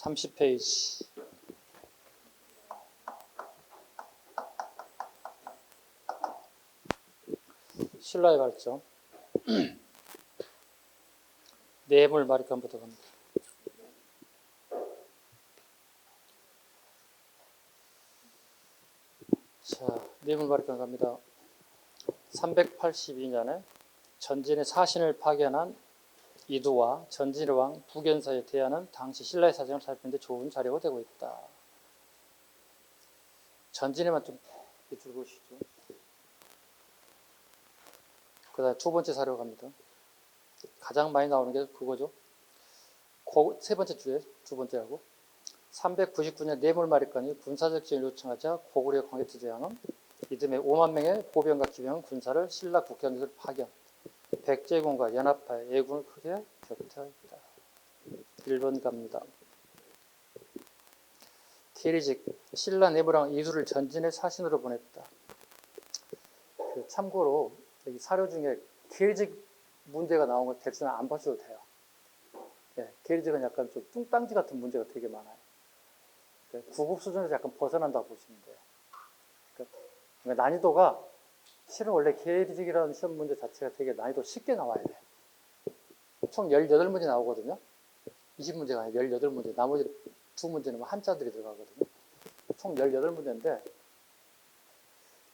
30페이지. 신라의 발전. 뇌물 마리칸부터 갑니다. 자, 뇌물 마리칸 갑니다. 382년에 전진의 사신을 파견한 이두와 전진의 왕 부견사에 대하는 당시 신라의 사정을 살피는데 좋은 자료가 되고 있다. 전진에만 좀 읽어보시죠. 그 다음에 두 번째 사료 갑니다. 가장 많이 나오는 게 그거죠. 세 번째 주에 두 번째하고 399년 뇌물마리칸이 군사적 지원을 요청하자 고구려의 광해투제왕은 이듬해 5만 명의 보병과 기병 군사를 신라 국경에서 파견, 백제군과 연합하여 예군을 크게 격퇴하였다. 1번 갑니다. 계리직 신라 뇌물왕 이두를 전진의 사신으로 보냈다. 참고로 여기 사료 중에 계리직 문제가 나온 거 대충 안 봐줘도 돼요. 네, 계리직은 약간 좀 뚱땅지 같은 문제가 되게 많아요. 구급 수준에서 약간 벗어난다고 보시면 돼요. 그러니까 난이도가 실은 원래 계리직이라는 시험 문제 자체가 되게 난이도 쉽게 나와야 돼. 총 18문제 나오거든요. 20문제가 아니라 18문제. 나머지 2문제는 한자들이 들어가거든요. 총 18문제인데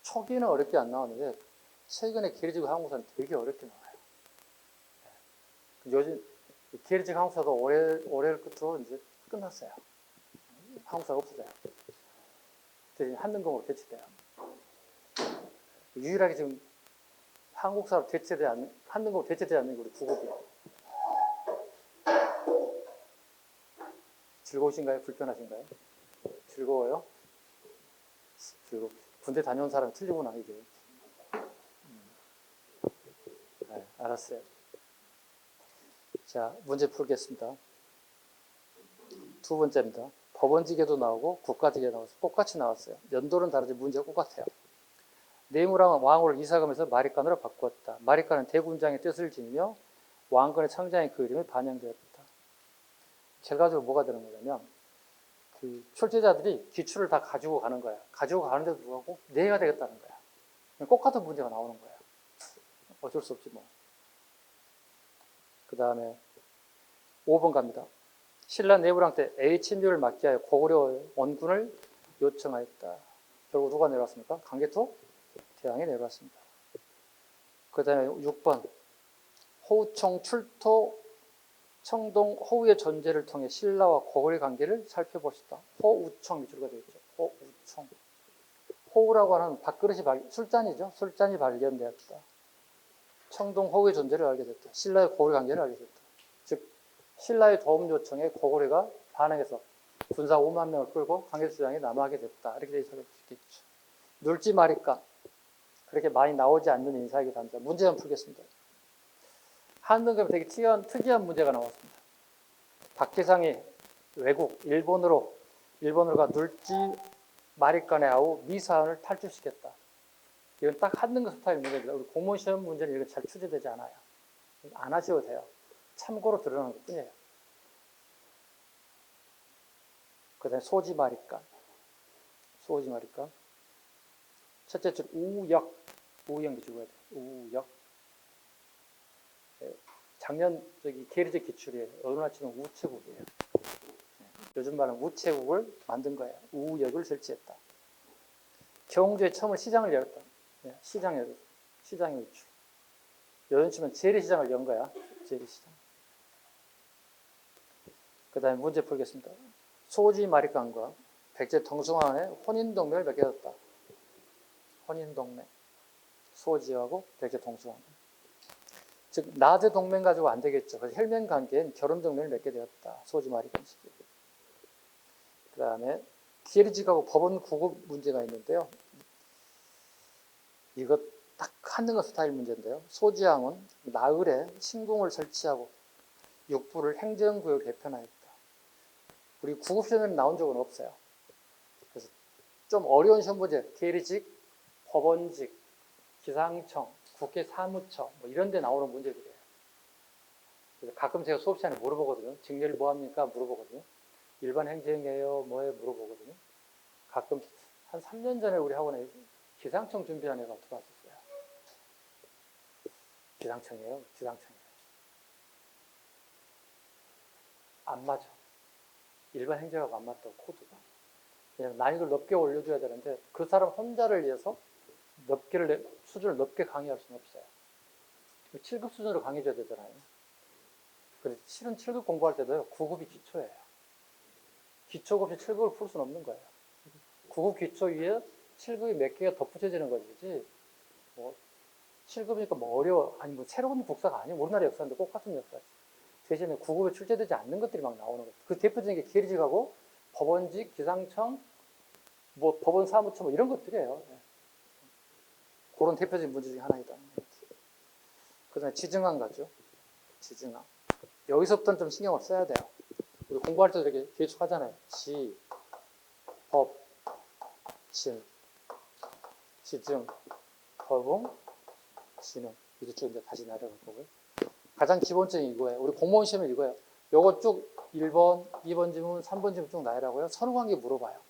초기는 어렵게 안 나오는데 최근에 계리직 항공사는 되게 어렵게 나와요. 요즘 계리직 항공사도 올해를 끝으로 이제 끝났어요. 항공사가 없어져요. 대신 한능공으로 대체돼요. 유일하게 지금 한국사로 대체되지 않는, 한능공으로 대체되지 않는 게 우리 구급이에요. 즐거우신가요? 불편하신가요? 즐거워요? 군대 다녀온 사람 틀리구나, 이게. 네, 알았어요. 자, 문제 풀겠습니다. 두 번째입니다. 법원지계도 나오고 국가지계 나와서 똑같이 나왔어요. 연도는 다르지 문제가 똑같아요. 뇌물왕은 왕후를 이사금에서 마리칸으로 바꾸었다. 마리칸은 대군장의 뜻을 지니며 왕건의 창자의 그 이름이 반영되었다. 결과적으로 뭐가 되는 거냐면 그 출제자들이 기출을 다 가지고 가는 거야. 가지고 가는데도 불구하고 뇌가 되겠다는 거야. 똑같은 문제가 나오는 거야. 어쩔 수 없지 뭐. 그 다음에 5번 갑니다. 신라 뇌물왕 때 A 침략을 막기 위하여 고구려 원군을 요청하였다. 결국 누가 내려왔습니까? 강개토 대왕이 내려왔습니다. 그 다음에 6번 호우청 출토 청동 호우의 존재를 통해 신라와 고구려 관계를 살펴봅시다. 호우청 밑으로가 되겠죠. 호우청. 호우라고 하는 밥그릇이 술잔이죠. 술잔이 발견되었다. 청동 호우의 존재를 알게 됐다. 신라의 고구려 관계를 알게 됐다. 즉 신라의 도움 요청에 고구려가 반응해서 군사 5만 명을 끌고 강개토대왕이 남하게 됐다. 이렇게 해석할 수 있겠죠. 눌지 마리칸. 그렇게 많이 나오지 않는 인사이기도 합니다. 문제 한번 풀겠습니다. 한등급에 되게 특이한 문제가 나왔습니다. 박계상이 외국 일본어가 눌지 마리칸의 아우 미사안을 탈출시켰다. 이건 딱 한등급 스타일 문제입니다. 우리 공무원 시험 문제는 이건 잘 출제되지 않아요. 안 하셔도 돼요. 참고로 드러나는 것 뿐이에요. 그 다음에 소지 마리칸. 첫째 줄 우역 기출해야 돼요. 우역. 작년 계리적 기출이에요. 어느 치면 우체국이에요. 요즘 말은 우체국을 만든 거예요. 우역을 설치했다. 경주에 처음으로 시장을 열었다. 시장 유출. 요즘 치면 재래시장을 연 거야. 재래시장. 그 다음에 문제 풀겠습니다. 소지 마리칸과 백제 동숭왕의 혼인동맹을 맺게 됐다. 혼인동맹. 소지하고 백제 동숭왕. 즉 나대 동맹 가지고 안 되겠죠. 그래서 혈맹 관계엔 결혼 동맹을 맺게 되었다. 소지 마리칸 시기. 그 다음에 계리직하고 법원 구급 문제가 있는데요. 이거 딱 한등급 스타일 문제인데요. 소지왕은 나흘에 신궁을 설치하고 육부를 행정구역을 개편하였다. 우리 구급 시험에는 나온 적은 없어요. 그래서 좀 어려운 시험 문제, 계리직, 법원직, 기상청, 국회 사무처 뭐 이런 데 나오는 문제들이에요. 그래서 가끔 제가 수업 시간에 물어보거든요. 직렬 뭐 합니까? 물어보거든요. 일반 행정이에요? 뭐에 물어보거든요. 가끔 한 3년 전에 우리 학원에 기상청 준비한 애가 들어왔었어요. 기상청이에요. 기상청이에요. 안 맞아. 일반 행정하고 안 맞다고 코드가. 그냥 난이도를 높게 올려줘야 되는데 그 사람 혼자를 위해서 수준을 높게 강의할 수는 없어요. 7급 수준으로 강의해줘야 되잖아요. 근데 실은 7급 공부할 때도요, 9급이 기초예요. 기초가 없이 7급을 풀 수는 없는 거예요. 9급 기초 위에 7급이 몇 개가 덧붙여지는 거지. 뭐 7급이니까 뭐 어려워. 아니 뭐 새로운 국사가 아니에요. 우리나라 역사인데 똑같은 역사지. 대신에 9급에 출제되지 않는 것들이 막 나오는 거죠. 그 대표적인 게 계리직하고 법원직, 기상청, 뭐 법원 사무처 뭐 이런 것들이에요. 그런 대표적인 문제 중에 하나이다. 그 다음에 지증항 가죠. 지증항. 여기서부터는 좀 신경을 써야 돼요. 우리 공부할 때도 이렇게 계속하잖아요. 지, 법, 진, 지증, 법응, 진응. 이제 쭉 이제 다시 내려갈 거고요. 가장 기본적인 이거예요. 우리 공무원 시험에 이거예요. 요거 쭉 1번, 2번 지문, 3번 지문 쭉 나열하고요. 선후관계 물어봐요.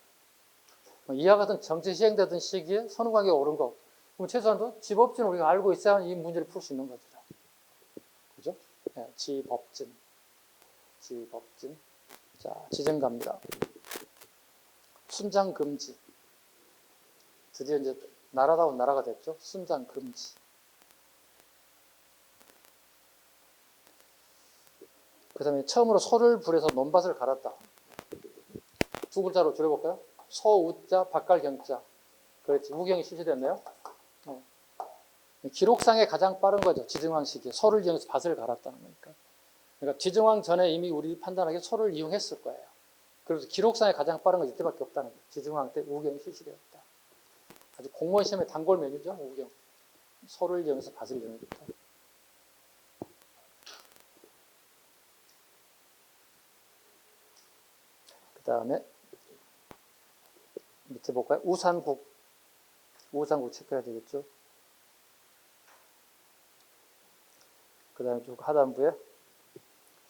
이와 같은 정치 시행되던 시기에 선후관계가 옳은 거. 그럼 최소한도 지법진을 우리가 알고 있어야 이 문제를 풀 수 있는 거죠. 그죠? 네, 지법진. 지법진. 자, 지정 갑니다. 순장 금지. 드디어 이제 나라다운 나라가 됐죠. 순장 금지. 그 다음에 처음으로 소를 불에서 논밭을 갈았다. 두 글자로 줄여볼까요? 소우자, 박갈경자. 그렇지. 우경이 실시됐네요. 기록상에 가장 빠른 거죠. 지증왕 시기에. 소를 이용해서 밭을 갈았다는 거니까. 그러니까 지증왕 전에 이미 우리 판단하기에 소를 이용했을 거예요. 그래서 기록상에 가장 빠른 건 이때밖에 없다는 거예요. 지증왕 때 우경이 실시되었다. 아주 공무원 시험의 단골 메뉴죠. 우경. 소를 이용해서 밭을 이용했다. 그 다음에 밑에 볼까요? 우산국. 우산국 체크해야 되겠죠. 그 다음에 쭉 하단부에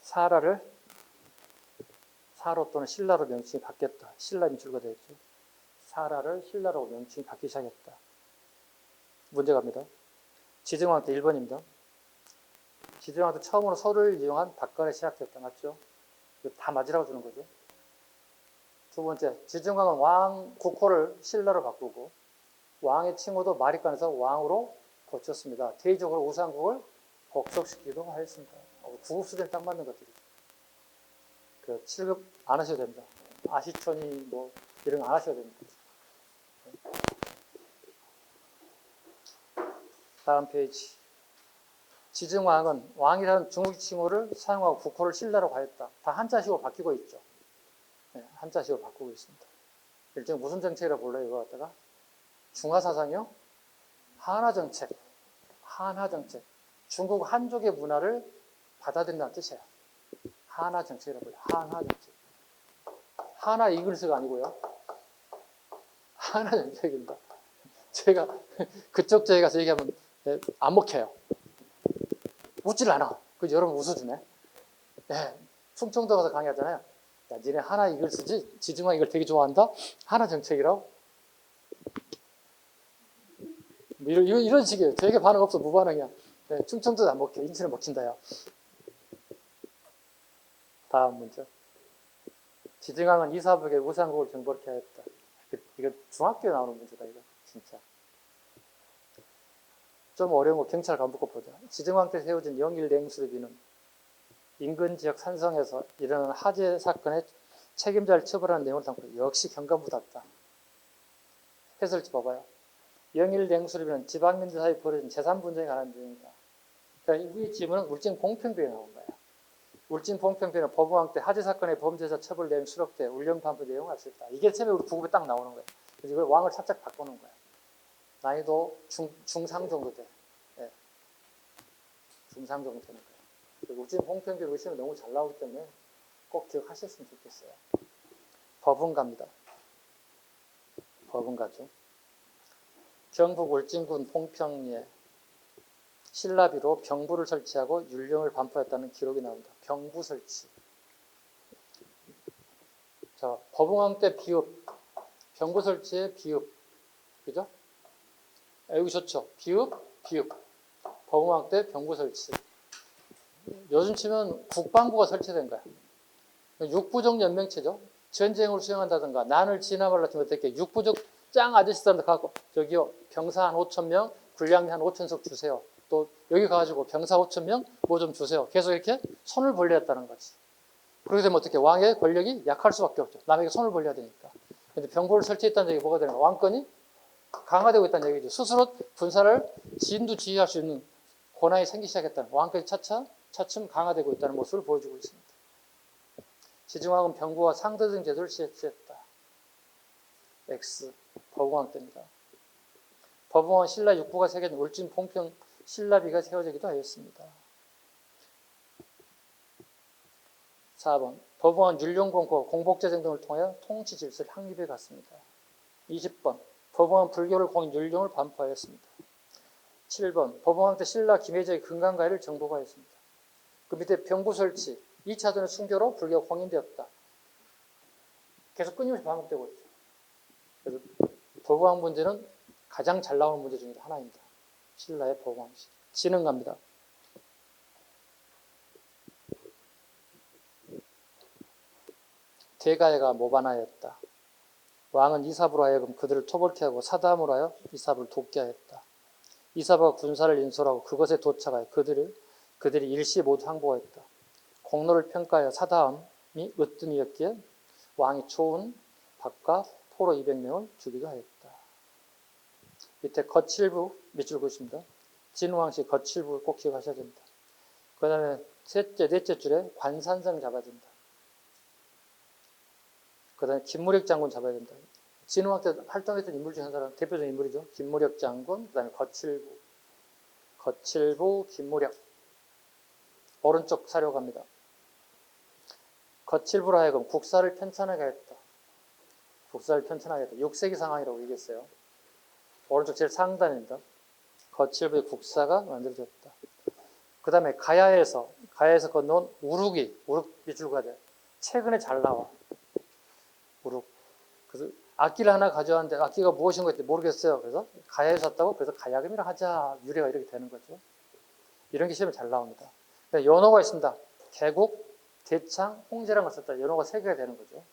사라를 사로 또는 신라로 명칭이 바뀌었다. 신라 인출가 되겠죠. 사라를 신라로 명칭이 바뀌기 시작했다. 문제 갑니다. 지증왕 때 1번입니다. 지증왕 때 처음으로 소를 이용한 박간에 시작됐다. 맞죠? 이거 다 맞으라고 주는 거죠. 두 번째, 지증왕은 왕 국호를 신라로 바꾸고 왕의 칭호도 마리간에서 왕으로 고쳤습니다. 대의적으로 우상국을 복속시키기도 하였습니다. 9급 수준에 딱 맞는 것들이죠. 그 7급 안 하셔도 됩니다. 아시초니 뭐 이런 거 안 하셔도 됩니다. 다음 페이지. 지증왕은 왕이라는 중국 칭호를 사용하고 국호를 신라로 하였다. 다 한자식으로 바뀌고 있죠. 네, 한자식으로 바꾸고 있습니다. 일종의 무슨 정책이라고 불러요? 이거 갖다가 중화사상이요? 한화정책. 한화정책. 중국 한족의 문화를 받아들인다는 뜻이에요. 한화정책이라고 불러요. 한화정책. 한화 이글스가 아니고요. 한화정책입니다. 제가 그쪽 지에 가서 얘기하면 안 먹혀요. 웃지를 않아. 그 여러분 웃어주네. 네, 충청도 가서 강의하잖아요. 야, 니네 하나 이글 쓰지? 지증왕 이걸 되게 좋아한다? 하나 정책이라고? 뭐 이런 식이에요. 되게 반응 없어. 무반응이야. 네, 충청도도 안 먹혀. 인천에 먹힌다요. 다음 문제. 지증왕은 이사북의 우상국을 정벌케 하였다. 이거 중학교에 나오는 문제다. 이거 진짜. 좀 어려운 거 경찰 간부고 보자. 지증왕 때 세워진 영일 냉수비는 인근 지역 산성에서 일어난 화재 사건의 책임자를 처벌하는 내용을 담고 역시 경감부답다. 해설지 봐봐요. 영일 냉수비는 지방민들 사이에 벌어진 재산 분쟁에 관한 내용이다. 그러니까 이 지문은 울진 봉평비에 나온 거예요. 울진 봉평비는 법무왕 때 화재 사건의 범죄자 처벌 내용 수록돼 울령 반부 내용을 알 수 있다. 이게 처음에 우리 9급에 딱 나오는 거예요. 그래서 이걸 왕을 살짝 바꾸는 거예요. 난이도 중상 정도 돼. 네. 중상 정도 되는 거예요. 울진 봉평비 우리 시험에 너무 잘 나오기 때문에 꼭 기억하셨으면 좋겠어요. 법원가입니다. 법원가죠. 경북 울진군 봉평리에 신라비로 병부를 설치하고 율령을 반포했다는 기록이 나옵니다. 병부 설치. 자, 법흥왕 때 비읍, 병부 설치의 비읍, 그죠? 이거 좋죠. 비읍, 비읍. 법흥왕 때 병부 설치. 요즘 치면 국방부가 설치된 거야. 육부족 연맹체죠. 전쟁을 수행한다든가 난을 진압을 같은 것 어떻게 육부족 짱 아저씨 사람들 갖고 저기요 병사 한 5천 명, 군량미 한 5천석 주세요. 또 여기 가가지고 병사 5천 명 뭐 좀 주세요. 계속 이렇게 손을 벌렸다는 거지. 그렇게 되면 어떻게 왕의 권력이 약할 수밖에 없죠. 남에게 손을 벌려야 되니까. 근데 병부를 설치했다는 얘기 뭐가 되는 거야? 왕권이 강화되고 있다는 얘기죠. 스스로 군사를 진두지휘할 수 있는 권한이 생기기 시작했다는 왕권이 차츰 강화되고 있다는 모습을 보여주고 있습니다. 지중왕은 병부와 상대등 제도를 시했다. X 법흥왕 때입니다. 법흥왕 신라 육부가 새긴 울진 봉평 신라비가 세워지기도 하였습니다. 4번 법흥왕 율령공과 공복제정 등을 통하여 통치 질서를 확립해 갔습니다. 20번 법흥왕 불교를 공인 율령을 반포하였습니다. 7번 법흥왕 때 신라 김혜제의 금강가해를 정복하였습니다. 그 밑에 병부 설치 2차전의 순교로 불교가 공인되었다. 계속 끊임없이 반복되고 있죠. 그래서 법흥왕 문제는 가장 잘 나오는 문제 중에 하나입니다. 신라의 법흥왕 시. 지능 갑니다. 대가해가 모반하였다. 왕은 이사부로 하여금 그들을 토벌케 하고 사담으로 하여 이사부를 돕게 하였다. 이사부가 군사를 인솔하고 그것에 도착하여 그들이 일시 모두 항복하였다. 공로를 평가하여 사다음이 으뜸이었기에 왕이 초운 박과 포로 200명을 주기도 하였다. 밑에 거칠부 밑줄 그으십니다. 진왕씨 거칠부 꼭 기억하셔야 됩니다. 그 다음에 넷째 줄에 관산성 잡아야 된다. 그 다음에 김무력 장군 잡아야 된다. 진흥왕 때 활동했던 인물 중에 한 사람, 대표적인 인물이죠. 김무력 장군, 그 다음에 거칠부, 김무력. 오른쪽 사료 갑니다. 거칠부로 하여금 국사를 편찬하게 했다. 국사를 편찬하게 했다. 6세기 상황이라고 얘기했어요. 오른쪽 제일 상단입니다. 거칠부의 국사가 만들어졌다. 그 다음에 가야에서 건너온 우룩 밑줄 가야 돼. 최근에 잘 나와. 우룩. 그래서 악기를 하나 가져왔는데 악기가 무엇인가 모르겠어요. 그래서 가야에서 샀다고 그래서 가야금이라 하자. 유래가 이렇게 되는 거죠. 이런 게 시험에 잘 나옵니다. 연호가 있습니다. 개국, 대창, 홍제라는 걸 썼다. 연호가 3개가 되는 거죠.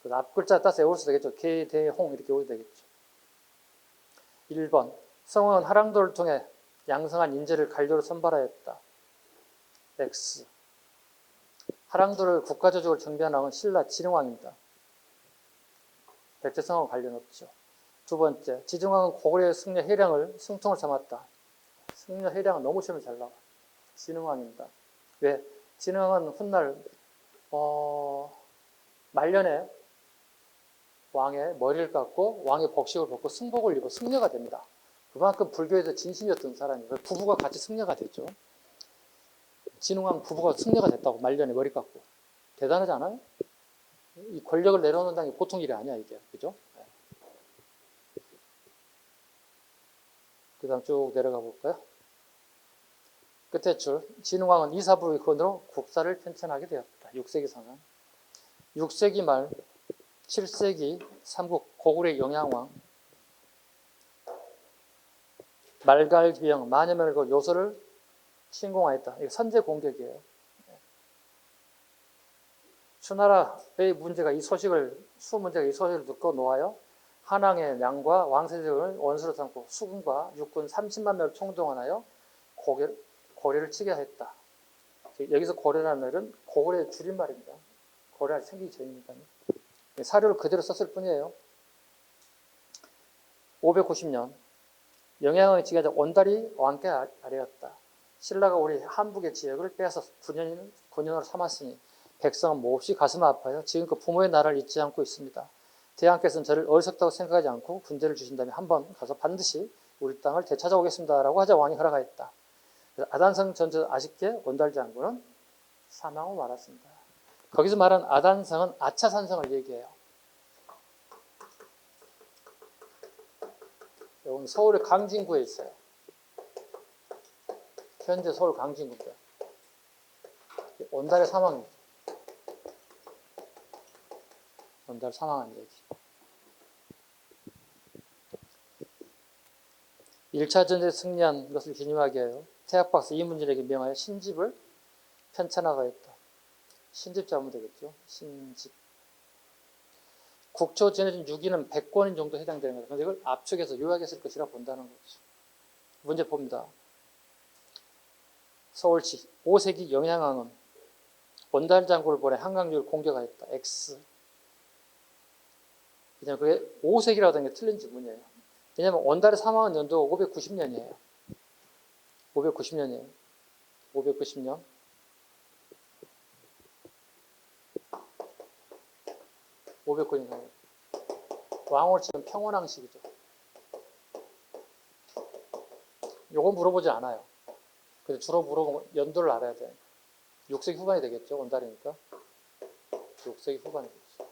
그래서 앞 글자 따서 외울 수 되겠죠. 개, 대, 홍 이렇게 외워도 되겠죠. 1번 성왕은 하랑도를 통해 양성한 인재를 관료로 선발하였다. X 하랑도를 국가조직으로 정비한 왕은 신라 진흥왕입니다. 백제성하고 관련 없죠. 2번째 지중왕은 고구려의 승려 해량을 승통을 삼았다. 승려 해량은 너무 시험에 잘 나와. 진흥왕입니다. 왜? 진흥왕은 훗날 말년에 왕의 머리를 깎고 왕의 복식을 벗고 승복을 입어 승려가 됩니다. 그만큼 불교에서 진심이었던 사람이에요. 부부가 같이 승려가 됐죠. 진흥왕 부부가 승려가 됐다고 말년에 머리 깎고. 대단하지 않아요? 이 권력을 내려놓는다는 게 보통 일이 아니야 이게. 그죠? 네. 그 다음 쭉 내려가 볼까요? 끝에 줄 진흥왕은 이사부의 건으로 국사를 편찬하게 되었다. 6세기 상황. 6세기 말 7세기 삼국 고구려의 영양왕 말갈비영 만여명을 요소를 침공하였다. 이게 선제 공격이에요. 수나라의 문제가 수 문제가 이 소식을 듣고 놓아요. 한왕의 량과 왕세족을 원수로 삼고 수군과 육군 30만 명을 총동원하여 고려를 치게 했다. 여기서 고려라는 말은 고구려의 줄임말입니다. 고려가 생기기 전이니까요. 사료를 그대로 썼을 뿐이에요. 590년 영양왕의 지가자 온달이 왕께 아래였다. 신라가 우리 한북의 지역을 빼앗아 군인으로 삼았으니 백성은 몹시 가슴 아파요. 지금껏 부모의 나라를 잊지 않고 있습니다. 대왕께서는 저를 어리석다고 생각하지 않고 군대를 주신다면 한번 가서 반드시 우리 땅을 되찾아오겠습니다. 라고 하자 왕이 허락하였다. 그래서 아단성 전투 아쉽게 온달 장군은 사망하고 말았습니다. 거기서 말한 아단성은 아차산성을 얘기해요. 여기는 서울의 강진구에 있어요. 현재 서울 강진구입니다. 온달의 사망입니다. 원달 사망한 얘기. 1차 전쟁에 승리한 것을 기념하기 위하여 태학박사 이문진에게 명하여 신집을 편찬하였다. 신집 잡으면 되겠죠. 신집. 국초 전해진 유기는 100권인 정도 해당되는 거다. 그런데 이걸 압축해서 요약했을 것이라 본다는 거죠. 문제 봅니다. 서울시 5세기 영양왕은 원달 장군을 보내 한강유를 공격하였다. X. 왜냐하면 그게 5세기라고 하는 게 틀린 지문이에요. 왜냐하면 원달의 사망한 연도가 590년이에요. 590년이에요. 590년. 590년. 왕으로 치면 평원왕식이죠. 요건 물어보지 않아요. 근데 주로 물어보면 연도를 알아야 돼요. 6세기 후반이 되겠죠. 원달이니까. 6세기 후반이겠죠.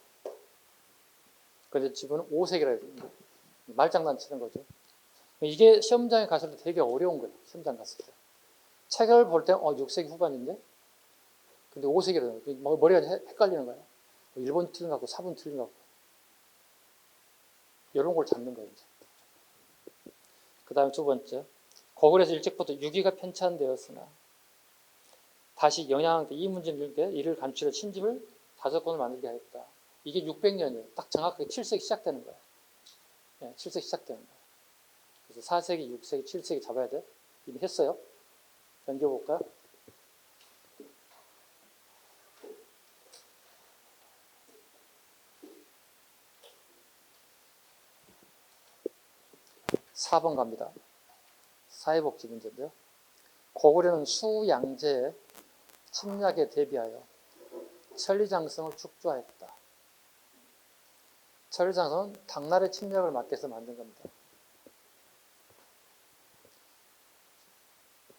근데 지금은 5세기라 해요. 말장난 치는 거죠. 이게 시험장에 갔을 때 되게 어려운 거예요. 시험장 갔을 때. 책을 볼 때 6세기 후반인데 근데 5세기라는 거예요. 머리가 헷갈리는 거예요. 1번 틀린 것 같고 4번 틀린 것 같고. 이런 걸 잡는 거예요. 그 다음에 두 번째. 고구려에서 일찍부터 유기가 편찬되었으나 다시 영양왕 때 이 문제를 이를 감추려 신집을 5권을 만들게 하였다. 이게 600년이에요. 딱 정확하게 7세기 시작되는 거예요. 네, 7세기 시작되는 거예요. 그래서 4세기, 6세기, 7세기 잡아야 돼. 이미 했어요. 넘겨볼까요? (4번) 갑니다. 사회복지 문제인데요. 고구려는 수양제의 침략에 대비하여 천리장성을 축조하였다. 천리장성은 당나라의 침략을 막기 위해서 만든 겁니다.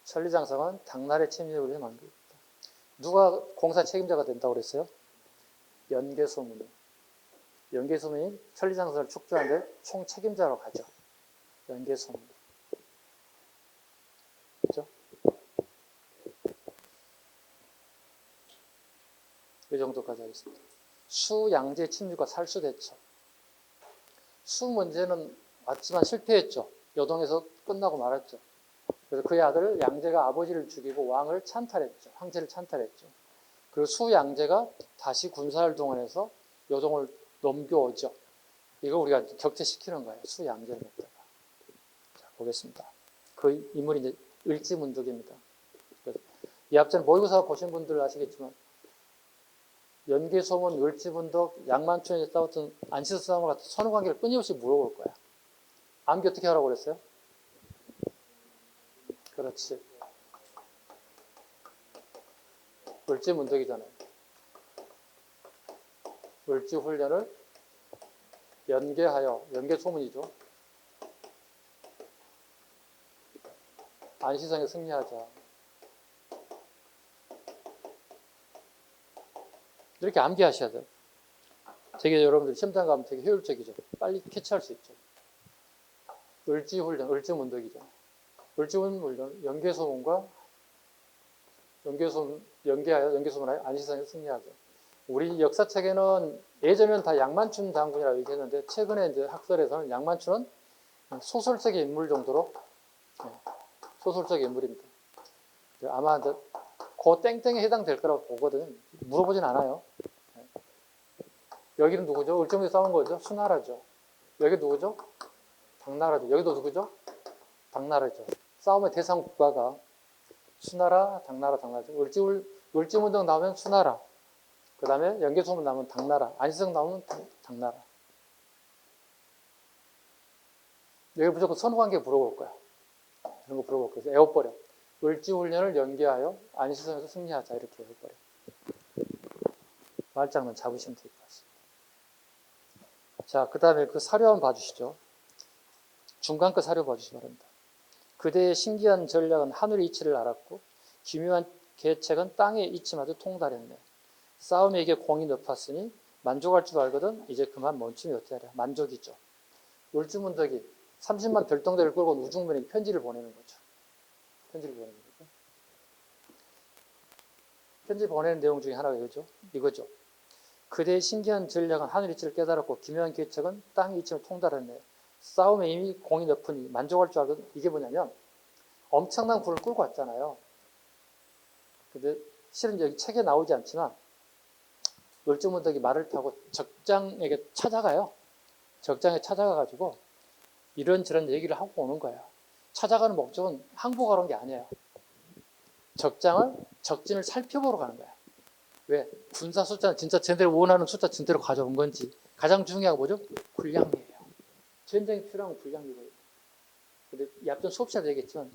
천리장성은 당나라의 침략을 위해 만든 겁니다. 누가 공사 책임자가 된다고 그랬어요? 연개소문이. 연개소문이 천리장성을 축조하는데 총 책임자로 가죠. 연개소문. 그렇죠? 이 정도까지 하겠습니다. 수양제 침략과 살수대처. 수 문제는 왔지만 실패했죠. 여동에서 끝나고 말았죠. 그래서 그의 아들 양제가 아버지를 죽이고 왕을 찬탈했죠. 황제를 찬탈했죠. 그리고 수양제가 다시 군사를 동원해서 여동을 넘겨오죠. 이거 우리가 격퇴시키는 거예요. 수양제를 갖다가. 자, 보겠습니다. 그 인물이 이제 을지문덕입니다. 이 앞전 모의고사 보신 분들 아시겠지만 연개소문, 을지문덕, 양만춘에 싸웠던 안시스 싸움과 같은 선후관계를 끊임없이 물어볼 거야. 암기 어떻게 하라고 그랬어요? 그렇지. 을지문덕이잖아요. 을지훈련을 연계하여, 연계소문이죠. 안시성에 승리하자. 이렇게 암기하셔야 돼요. 되게 여러분들 시험장 가면 되게 효율적이죠. 빨리 캐치할 수 있죠. 을지훈련, 을지문덕이죠. 을지훈련, 연계소문과 연계하여, 연계소문하여 안시성에 승리하자. 우리 역사책에는 예전에는 다 양만춘 장군이라고 얘기했는데 최근에 이제 학설에서는 양만춘은 소설적인 인물 정도로 소설적인 인물입니다. 아마 이제 그 땡땡에 해당될 거라고 보거든요. 물어보진 않아요. 여기는 누구죠? 을지문덕이 싸운 거죠? 수나라죠. 여기 누구죠? 당나라죠. 여기도 누구죠? 당나라죠. 싸움의 대상 국가가 수나라, 당나라죠. 을지문덕 나오면 수나라. 그 다음에 연개소문 나오면 당나라. 안시성 나오면 당나라. 여기 무조건 선후관계 물어볼 거야. 이런 거 물어볼 거야. 에워버려. 을지훈련을 연계하여 안시성에서 승리하자. 이렇게 에워버려. 말장난 잡으시면 될 것 같습니다. 자, 그 다음에 그 사료 한번 봐주시죠. 중간 거 사료 봐주시기 바랍니다. 그대의 신기한 전략은 하늘의 이치를 알았고 기묘한 계책은 땅의 이치마저 통달했네. 싸움에 이게 공이 높았으니 만족할 줄 알거든 이제 그만 멈춤이 어떻게 하랴. 만족이죠. 을지문덕이 30만 별동대를 끌고 우중면에 편지를 보내는 거죠. 편지를 보내는 거죠. 편지 보내는 내용 중에 하나가 이거죠. 그대의 신기한 전략은 하늘 이치를 깨달았고 기묘한 계책은 땅의 이치를 통달했네. 싸움에 이미 공이 높으니 만족할 줄 알거든. 이게 뭐냐면 엄청난 굴을 끌고 왔잖아요. 근데 실은 여기 책에 나오지 않지만 을지문덕이 말을 타고 적장에게 찾아가요. 적장에 찾아가가지고 이런저런 얘기를 하고 오는 거예요. 찾아가는 목적은 항복하러 온 게 아니에요. 적진을 살펴보러 가는 거야. 왜? 군사 숫자는 진짜 쟤네들이 원하는 숫자 진대로 가져온 건지. 가장 중요한 건 뭐죠? 군량미예요. 전쟁이 필요한 건 군량미거든요. 근데 이 앞전 수업 시간에 얘기했지만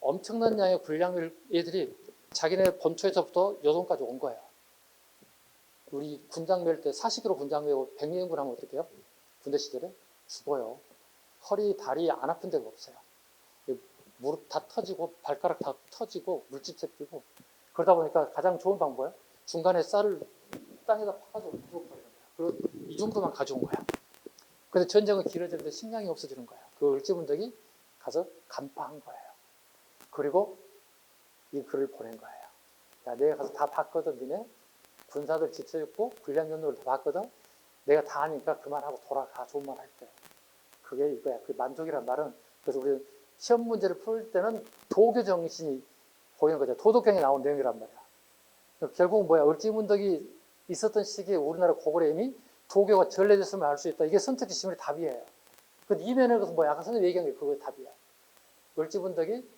엄청난 양의 군량미를 얘들이 자기네 본초에서부터 요동까지 온 거예요. 우리 군장 멜 때 40kg 군장 메고 100년군 하면 어떻게 해요? 군대 시절에? 죽어요. 허리, 다리 안 아픈 데가 없어요. 무릎 다 터지고 발가락 다 터지고 물집 새끼고 그러다 보니까 가장 좋은 방법은 중간에 쌀을 땅에다 파가지고 부어버리는 거야. 그리고 이 정도만 가져온 거야. 근데 전쟁은 길어지는데 식량이 없어지는 거야. 그 을지문덕이 가서 간파한 거예요. 그리고 이 글을 보낸 거예요. 야, 내가 가서 다 봤거든. 니네 군사들 지쳐있고 군량연도를 다 봤거든. 내가 다 하니까 그만하고 돌아가. 좋은 말 할 때. 그게 이거야. 그 만족이란 말은 그래서 우리 시험 문제를 풀 때는 도교 정신이 보이는 거죠. 도덕경에 나온 내용이란 말이야. 결국 뭐야? 을지문덕이 있었던 시기에 우리나라 고구려 이미 도교가 전래됐음을 알 수 있다. 이게 선택지 시문의 답이에요. 그 이면에 가서 뭐야? 아까 선생님이 얘기한 게 그거의 답이야. 을지문덕이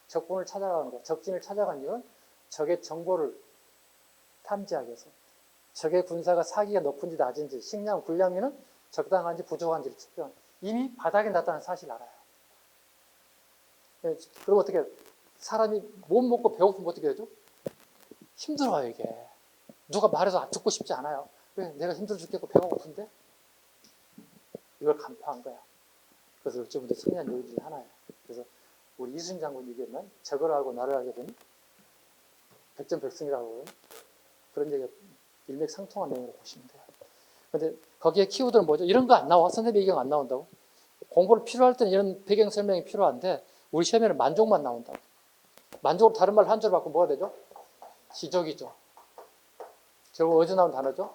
적군을 찾아가는 거, 적진을 찾아간 이유는 적의 정보를 탐지하기 위해서. 적의 군사가 사기가 높은지 낮은지, 식량, 군량미는 적당한지 부족한지를 측정. 이미 바닥에 났다는 사실을 알아요. 그리고 어떻게 사람이 못 먹고 배고프면 어떻게 되죠? 힘들어요, 이게. 누가 말해서 듣고 싶지 않아요. 왜? 내가 힘들어 죽겠고 배가 고픈데? 이걸 간파한 거야. 그래서 을지문덕 승리한 요인 중에 하나예요. 그래서 우리 이순신 장군이 얘기했나? 적을 알고 나를 알게 되면 백전백승이라고 하거든요. 그런 얘기가 일맥상통한 내용으로 보시면 돼요. 근데 거기에 키워드는 뭐죠? 이런 거 안 나와. 선생님 배경 안 나온다고. 공부를 필요할 때는 이런 배경 설명이 필요한데 우리 시험에는 만족만 나온다고. 만족으로 다른 말 한 줄 바꾸면 뭐가 되죠? 지적이죠. 결국 어디서 나온 단어죠?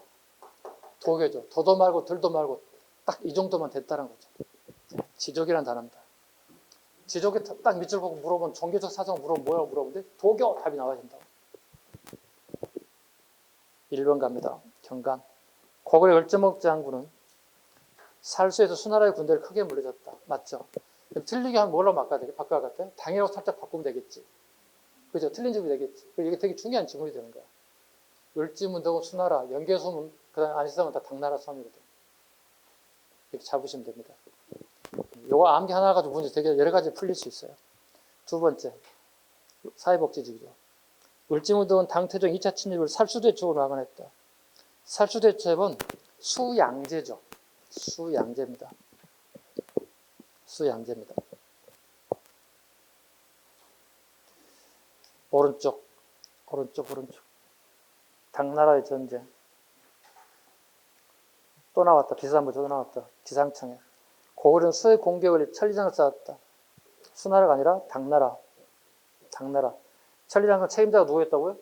도교죠. 도도 말고 들도 말고 딱 이 정도만 됐다는 거죠. 지적이라는 단어입니다. 지적이 딱 밑줄 보고 물어보면 종교적 사정 물어보면 뭐라고 물어보는데 도교 답이 나와야 된다고. 1번 갑니다. 경강. 고구려 을지목 장군은 살수에서 수나라의 군대를 크게 물려줬다. 맞죠? 틀리게 하면 뭘로 바꿔야 돼? 당이라고 살짝 바꾸면 되겠지. 그죠? 틀린 점이 되겠지. 이게 되게 중요한 지문이 되는 거야. 을지문덕은 수나라, 연개소문, 그 다음에 안시성은 다 당나라 섬이거든. 이렇게 잡으시면 됩니다. 요거 암기 하나 가지고 문제 되게 여러 가지 풀릴 수 있어요. 두 번째, 사회복지직이죠. 을지문덕은 당태종 2차 침입을 살수대첩으로 막아냈다. 살수대첩은 수양제죠. 수양제입니다. 수양제입니다. 오른쪽. 당나라의 전쟁. 또 나왔다. 비슷한 또 나왔다. 기상청에. 고구려는 수의 공격을 천리장을 쌓았다. 수나라가 아니라 당나라. 천리장은 책임자가 누구였다고요?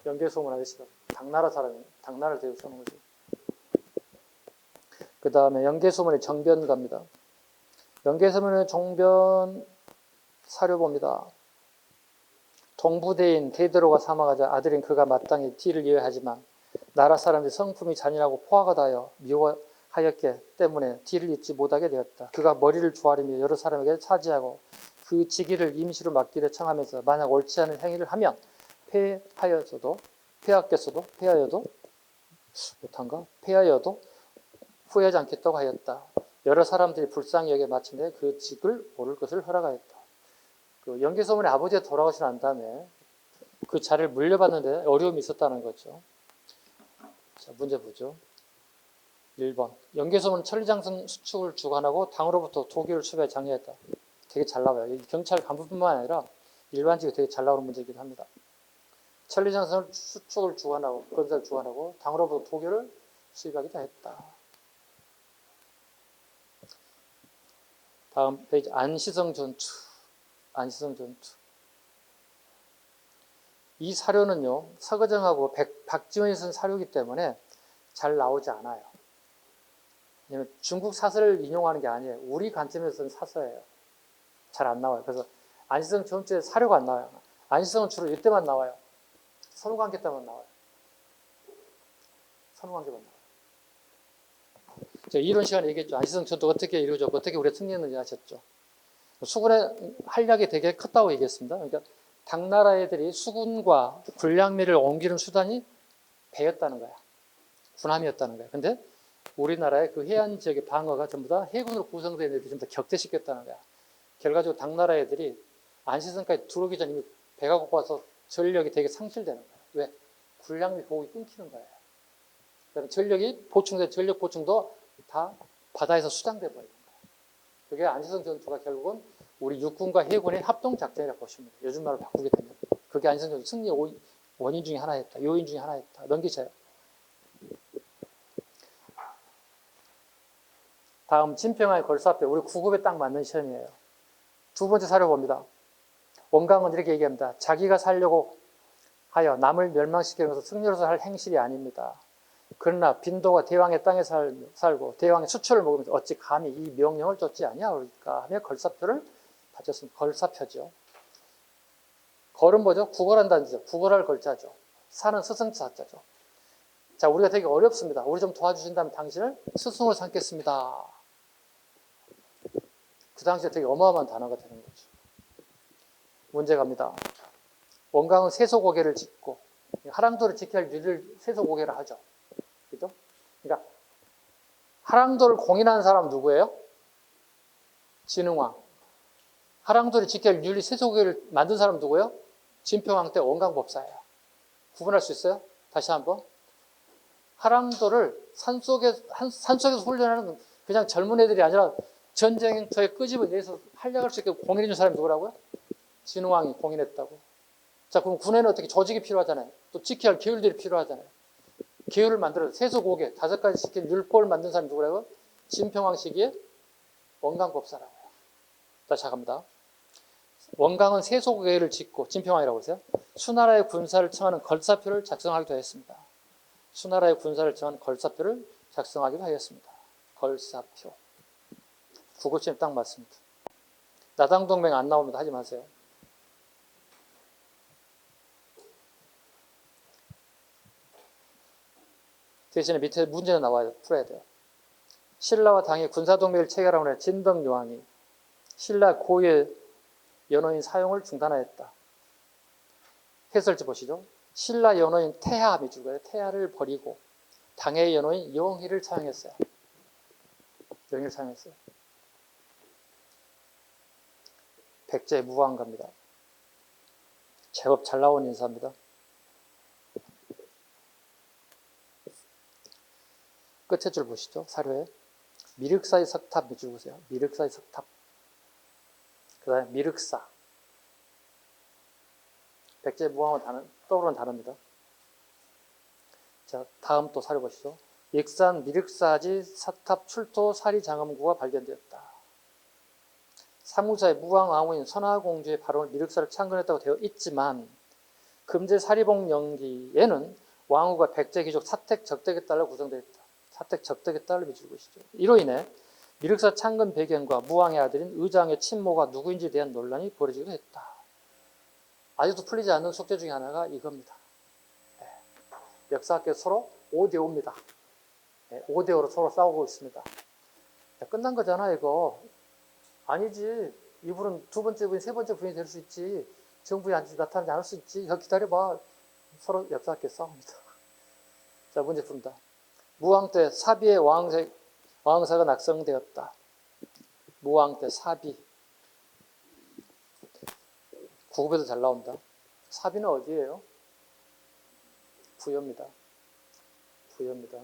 연개소문 아저씨가. 당나라 사람이 당나라를 대고 쏘는 거죠. 그 다음에 연개소문의 정변갑니다. 연개소문의 정변 사료 봅니다. 동부대인 데이드로가 사망하자 아들인 그가 마땅히 뒤를 이어야 하지만 나라 사람들이 성품이 잔인하고 포화가 다하여 미워하였기 때문에 뒤를 잇지 못하게 되었다. 그가 머리를 조아리며 여러 사람에게 차지하고 그 직위를 임시로 맡기를 청하면서 만약 옳지 않은 행위를 하면 패하여도 후회하지 않겠다고 하였다. 여러 사람들이 불쌍히 여겨 마침내 그 직을 오를 것을 허락하였다. 그 연개소문의 아버지가 돌아가시고 난 다음에 그 자리를 물려받는데 어려움이 있었다는 거죠. 자, 문제 보죠. 1번. 연개소문은 천리장성 수축을 주관하고 당으로부터 도교를 수배에 장려했다. 되게 잘 나와요. 경찰 간부뿐만 아니라 일반직이 되게 잘 나오는 문제이기도 합니다. 천리장성 수축을 주관하고 건설을 주관하고 당으로부터 도교를 수입하기도 했다. 다음 페이지. 안시성 전투. 이 사료는요, 서거정하고 박지원이 쓴 사료이기 때문에 잘 나오지 않아요. 왜냐면 중국 사설을 인용하는 게 아니에요. 우리 관점에서 쓴 사서예요. 잘 안 나와요. 그래서 안시성 전체 사료가 안 나와요. 안시성은 주로 이때만 나와요. 선후관계 때만 나와요. 선후관계만 나와요. 제가 이론 시간에 얘기했죠. 안시성 전투가 어떻게 이루어졌고 어떻게 우리가 승리했는지 아셨죠. 수군의 활약이 되게 컸다고 얘기했습니다. 그러니까 당나라 애들이 수군과 군량미를 옮기는 수단이 배였다는 거야. 군함이었다는 거야. 근데 우리나라의 그 해안 지역의 방어가 전부 다 해군으로 구성된 애들이 전부 다 격퇴시켰다는 거야. 결과적으로 당나라 애들이 안시성까지 들어오기 전에 이미 배가 고파서 전력이 되게 상실되는 거야. 왜? 군량미 보급이 끊기는 거예요. 그다음에 전력이 보충된 전력 보충도 다 바다에서 수장돼 버리는 거예요. 그게 안시성 전투가 결국은 우리 육군과 해군의 합동 작전이라고 보시면 돼요. 요즘 말로 바꾸게 되면 그게 안시성 전투 승리의 원인 중에 하나였다. 요인 중에 하나였다. 넘기세요. 다음 진평화의 걸사표. 우리 9급에 딱 맞는 시험이에요. 두 번째 사료 봅니다. 원강은 이렇게 얘기합니다. 자기가 살려고 하여 남을 멸망시키는 것은 승리로서 할 행실이 아닙니다. 그러나 빈도가 대왕의 땅에 살고 대왕의 수초를 먹으면서 어찌 감히 이 명령을 쫓지 아니하올까 하며 걸사표를 바쳤습니다. 걸사표죠. 걸은 뭐죠? 구걸한다는 뜻이죠. 구걸할 걸자죠. 사는 스승자자죠. 자, 우리가 되게 어렵습니다. 우리 좀 도와주신다면 당신을 스승으로 삼겠습니다. 그 당시에 되게 어마어마한 단어가 되는 거죠. 문제 갑니다. 원강은 세소고개를 짓고 하랑도를 지켜야 할 유리를 세소고개를 하죠. 그죠? 그러니까 하랑도를 공인한 사람 누구예요? 진흥왕. 하랑도를 지켜야 할 유리 세소고개를 만든 사람 누구예요? 진평왕 때 원강법사예요. 구분할 수 있어요? 다시 한번. 하랑도를 산속에서 훈련하는 그냥 젊은 애들이 아니라 전쟁터에 끄집어내서 활약할 수 있게 공인해준 사람이 누구라고요? 진흥왕이 공인했다고. 자, 그럼 군에는 어떻게 조직이 필요하잖아요. 또 지켜야 할 계율들이 필요하잖아요. 계율을 만들어 세소고개 5가지 시킨 율법을 만든 사람이 누구라고요? 진평왕 시기에 원강법사라고요. 자, 시작합니다. 원강은 세소고개를 짓고 진평왕이라고 하세요. 수나라의 군사를 청하는 걸사표를 작성하기도 했습니다. 수나라의 군사를 청하는 걸사표를 작성하기도 하였습니다. 걸사표. 구급시험 딱 맞습니다. 나당동맹 안 나옵니다. 하지 마세요. 대신에 밑에 문제는 나와야 풀어야 돼요. 신라와 당이 군사동맹을 체결하고 나 진덕요왕이 신라 고유의 연호인 사용을 중단하였다. 해설지 보시죠. 신라 연호인 태하 밑줄 태하를 버리고 당의 연호인 영희를 사용했어요. 영희를 사용했어요. 백제 무왕갑니다. 제법 잘 나온 인사입니다. 끝에 줄 보시죠. 사료에 미륵사의 석탑 밑줄 보세요. 미륵사의 석탑. 그 다음에 미륵사. 백제 무왕은 떠오르는 단어입니다. 자, 다음 또 사료 보시죠. 익산 미륵사지 사탑 출토 사리 장엄구가 발견되었다. 삼국사의 무왕 왕후인 선화공주의 발언을 미륵사를 창건했다고 되어 있지만 금제 사리봉 영기에는 왕후가 백제 귀족 사택 적덕에 따라 구성되어 있다. 사택 적덕에 따라 밑줄 보시죠. 이로 인해 미륵사 창건 배경과 무왕의 아들인 의장의 친모가 누구인지에 대한 논란이 벌어지기도 했다. 아직도 풀리지 않는 숙제 중에 하나가 이겁니다. 네. 역사학계 서로 5대5입니다. 네, 5대5로 서로 싸우고 있습니다. 야, 끝난 거잖아 이거. 아니지. 이분은 두 번째 부인, 세 번째 부인이 될 수 있지. 정부에 나타나지 않을 수 있지. 기다려봐. 서로 역사학계 싸웁니다. 자, 문제 푼다. 무왕 때 사비의 왕사가 낙성되었다. 무왕 때 사비. 구급에도 잘 나온다. 사비는 어디예요? 부여입니다. 부여입니다.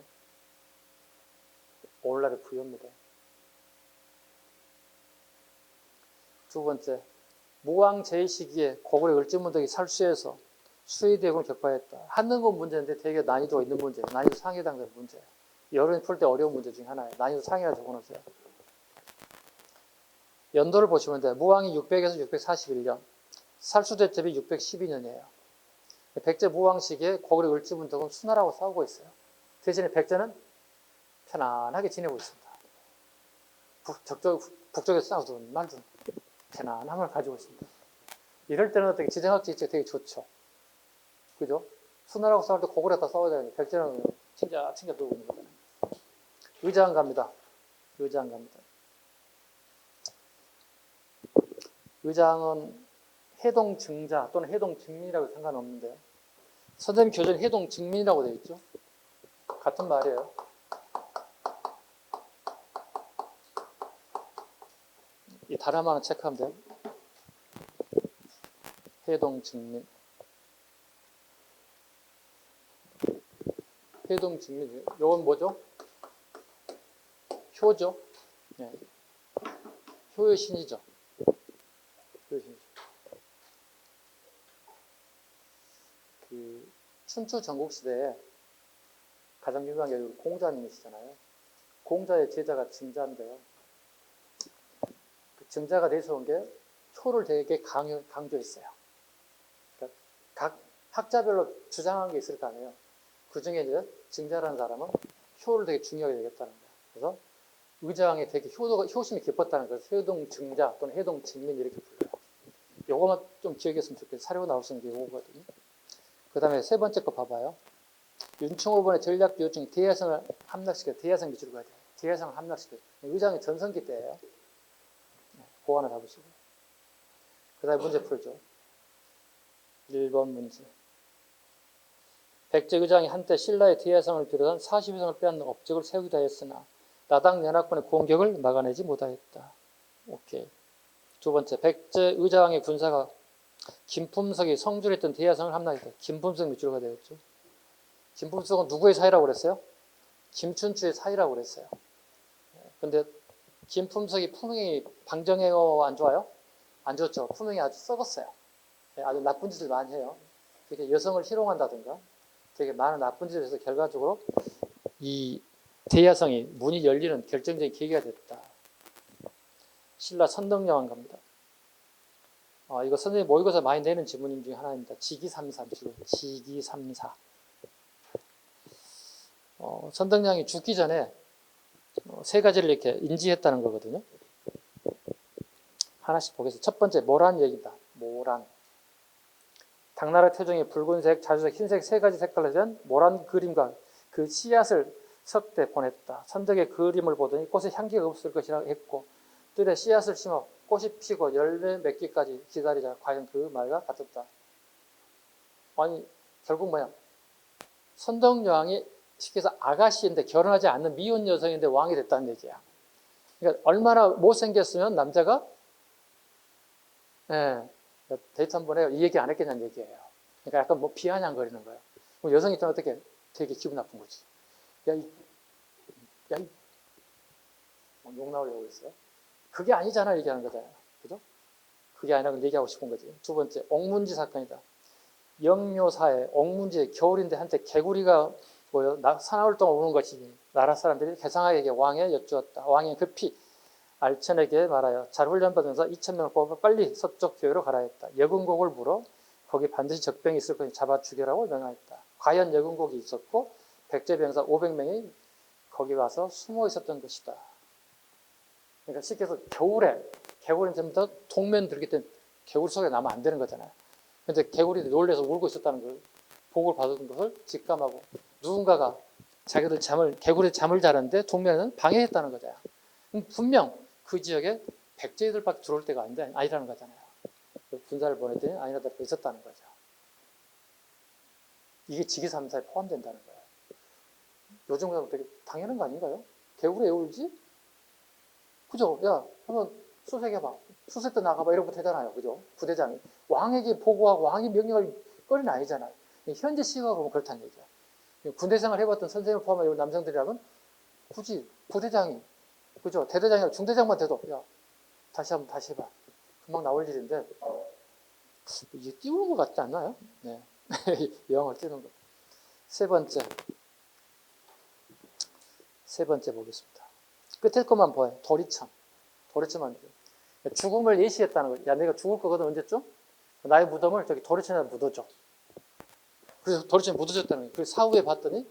오늘날의 부여입니다. 두 번째, 무왕 제2시기에 고구려 을지문덕이 살수에서 수의대군을 격파했다. 한능급 문제인데 되게 난이도가 있는 문제예요. 난이도 상에 해당되는 문제예요. 여론이 풀 때 어려운 문제 중에 하나예요. 난이도 상이라 적어놓으세요. 연도를 보시면 돼요. 무왕이 600에서 641년, 살수 대첩이 612년이에요. 백제 무왕시기에 고구려 을지문덕은 수나라고 싸우고 있어요. 대신에 백제는 편안하게 지내고 있습니다. 북쪽에서 싸우든 말든 편안함을 가지고 있습니다. 이럴 때는 어떻게 지정학적 입장이 되게 좋죠. 그죠? 수나라고 싸울 때 고구려가 싸워야 되는데 백제는 챙겨 들고 있는 거잖아요. 의장 갑니다. 의장 갑니다. 의장은 해동 증자 또는 해동 증민이라고 상관없는데요. 선생님 교재는 해동 증민이라고 되어 있죠. 같은 말이에요. 이 단어만 체크하면 돼요. 해동 증민. 해동 증민. 이건 뭐죠? 효죠. 네. 효의 신이죠. 효의 신이죠. 그 춘추 전국시대에 가장 유명한 게 공자님이시잖아요. 공자의 제자가 증자인데요. 그 증자가 내세운 게 효를 되게 강조했어요. 그러니까 각 학자별로 주장한 게 있을 거 아니에요. 그 중에 이제 증자라는 사람은 효를 되게 중요하게 여겼다는 거예요. 그래서 의장에 되게 효심이 깊었다는 거예요. 해동 증자 또는 해동 증민 이렇게 불러요. 요거만 좀 기억했으면 좋겠어요. 사료가 나올 수 있는 게 요거거든요. 그 다음에 세 번째 거 봐봐요. 윤충오번의 전략 교육 중에 대야성을 함락시켜 대야성 기준으로 가야 돼요. 대야성을 함락시켜. 의장의 전성기 때예요. 그거 하나 잡으시고. 그 다음에 문제 풀죠. 1번 문제. 백제 의장이 한때 신라의 대야성을 비롯한 40여성을 빼앗는 업적을 세우기도 하였으나 나당 연합군의 공격을 막아내지 못하였다. 오케이. 두 번째. 백제 의장의 군사가 김품석이 성술했던 대야성을 함락했다. 김품석 밑줄가 되었죠. 김품석은 누구의 사이라고 그랬어요? 김춘추의 사이라고 그랬어요. 근데 김품석이 품행이 방정해요? 안 좋아요? 안 좋죠. 품행이 아주 썩었어요. 아주 나쁜 짓을 많이 해요. 되게 여성을 희롱한다든가 되게 많은 나쁜 짓을 해서 결과적으로 이 대야성이 문이 열리는 결정적인 계기가 됐다. 신라 선덕여왕 갑니다. 이거 선생님 모의고사 많이 내는 지문 중에 하나입니다. 지기삼사. 지기삼사. 선덕여왕이 죽기 전에 세 가지를 이렇게 인지했다는 거거든요. 하나씩 보겠습니다. 첫 번째, 모란 얘기다. 모란. 당나라 태종이 붉은색, 자주색, 흰색 세 가지 색깔로 된 모란 그림과 그 씨앗을 석대 보냈다. 선덕의 그림을 보더니 꽃에 향기가 없을 것이라고 했고 뜰에 씨앗을 심어 꽃이 피고 열매 맺기까지 기다리자. 과연 그 말과 같았다. 아니 결국 뭐야? 선덕여왕이 쉽게 해서 아가씨인데 결혼하지 않는 미혼 여성인데 왕이 됐다는 얘기야. 그러니까 얼마나 못생겼으면 남자가 데이트 한번 해요. 이 얘기 안 했겠냐는 얘기예요. 그러니까 약간 뭐 비아냥거리는 거예요. 그럼 여성이 좀 어떻게 되게 기분 나쁜 거지. 욕 나오려고 했어요. 그게 아니잖아 얘기하는 거잖아요. 그죠? 그게 아니라고 얘기하고 싶은 거지. 두 번째, 옥문지 사건이다. 영묘사에 옥문지 겨울인데 한때 개구리가 사나흘 동안 우는 것이 나라 사람들이 개상하게 왕에 여쭈었다. 왕이 급히 알천에게 말하여 잘 훈련받으면서 2,000명을 뽑아 빨리 서쪽 교회로 가라 했다. 여군곡을 물어 거기 반드시 적병이 있을 거니 잡아 죽여라고 명하였다. 과연 여군곡이 있었고 백제병사 500명이 거기 가서 숨어 있었던 것이다. 그러니까 쉽게 해서 겨울에 개구리는 전부 다 동면 들기 때문에 개구리 속에 나면 안 되는 거잖아요. 근데 개구리들이 놀래서 울고 있었다는 걸 보고를 받은 것을 직감하고 누군가가 자기들 개구리 잠을 자는데 동면은 방해했다는 거잖아요. 분명 그 지역에 백제들밖에 들어올 데가 아니라는 거잖아요. 군사를 보냈더니 아니라도 있었다는 거죠. 이게 직위삼사에 포함된다는 거예요. 요즘 사람 되게 당연한 거 아닌가요? 개구리 왜 울지? 그죠? 야, 한번 수색해봐. 수색 때 나가봐. 이런 거 되잖아요. 그죠? 부대장이. 왕에게 보고하고 왕이 명령을 꺼린 아니잖아요. 현재 시각으로 보면 그렇다는 얘기야. 군대 생활 해봤던 선생님을 포함한 남성들이라면 굳이 부대장이, 그죠? 대대장이나 중대장만 돼도, 야, 다시 해봐. 금방 나올 일인데, 이게 띄우는 것 같지 않나요? 네. 여왕을 띄우는 거. 세 번째 보겠습니다. 끝에 것만 보여요. 도리천만. 죽음을 예시했다는 거예요. 야, 내가 죽을 거거든, 언제쯤? 나의 무덤을 저기 도리천에다 묻어줘. 그래서 도리처럼 못 오셨다는 거예요. 그래서 사후에 봤더니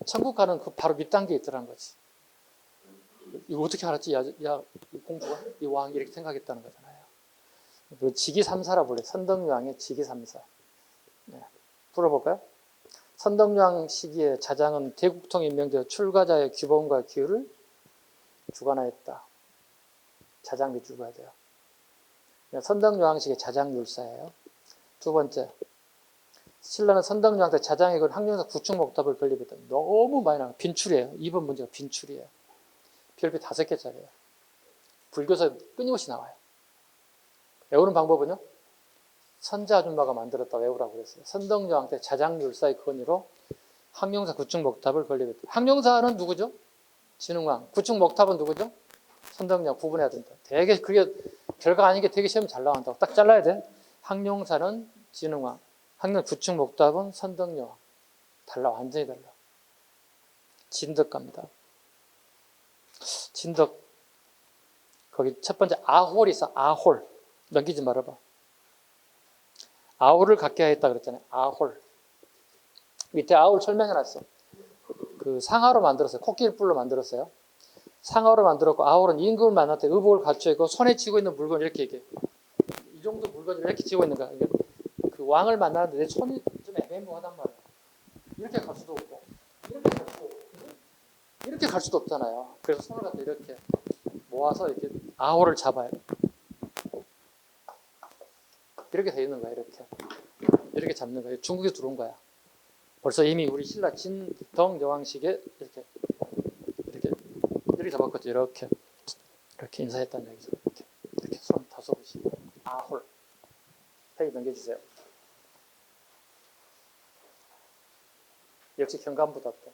천국 가는 그 바로 밑단계에 있더라는 거지. 이거 어떻게 알았지? 야, 이 공주가 이 왕이 이렇게 생각했다는 거잖아요. 그 직위삼사라 불러요. 선덕여왕의 직위삼사. 네. 풀어볼까요? 선덕여왕 시기에 자장은 대국통에 임명되어 출가자의 규범과 기율을 주관하였다. 자장 밑줄 봐야 돼요. 선덕여왕 시기의 자장율사예요. 두 번째, 신라는 선덕여왕 때 자장에 건 항명사 구충목답을 건립했다. 너무 많이 나와요. 빈출이에요. 2번 문제가 빈출이에요. 별표 5개짜리예요. 불교서 끊임없이 나와요. 외우는 방법은요? 선자 아줌마가 만들었다 외우라고 그랬어요. 선덕여왕 때 자장율사의 건의로 항명사 구충목답을 건립했다. 항명사는 누구죠? 진흥왕. 구충목답은 누구죠? 선덕여왕. 구분해야 된다. 되게 그게 별거 아닌 게 되게 시험 잘 나온다고. 딱 잘라야 돼. 항명사는 진흥왕. 항명 구충목답은 선덕여왕. 달라. 완전히 달라. 진덕 갑니다. 진덕. 거기 첫 번째 아홀이 있어. 아홀. 넘기지 말아봐. 아홀을 갖게 했다 그랬잖아요. 아홀. 밑에 아홀 설명해놨어. 그 상하로 만들었어요. 코끼리 뿔로 만들었어요. 상하로 만들었고 아홀은 임금을 만날 때 의복을 갖춰 있고 손에 쥐고 있는 물건 이렇게 얘기해. 이 정도 물건을 이렇게 쥐고 있는 거야. 그 왕을 만나는데 내 손이 좀 애매모하단 말이야. 이렇게 갈 수도 없고 이렇게 갈 수도 없고 이렇게 갈 수도 없잖아요. 그래서 손을 갖다 이렇게 모아서 이렇게 아홀을 잡아요. 이렇게 돼 있는 거야. 이렇게 잡는 거예요. 중국에 들어온 거야. 벌써 이미 우리 신라 진덕 여왕식에 이렇게 잡았거든요. 이렇게 인사했다는 얘기죠. 이렇게 손 다섯이 아홀. 페이지 넘겨주세요. 역시 경감보다 또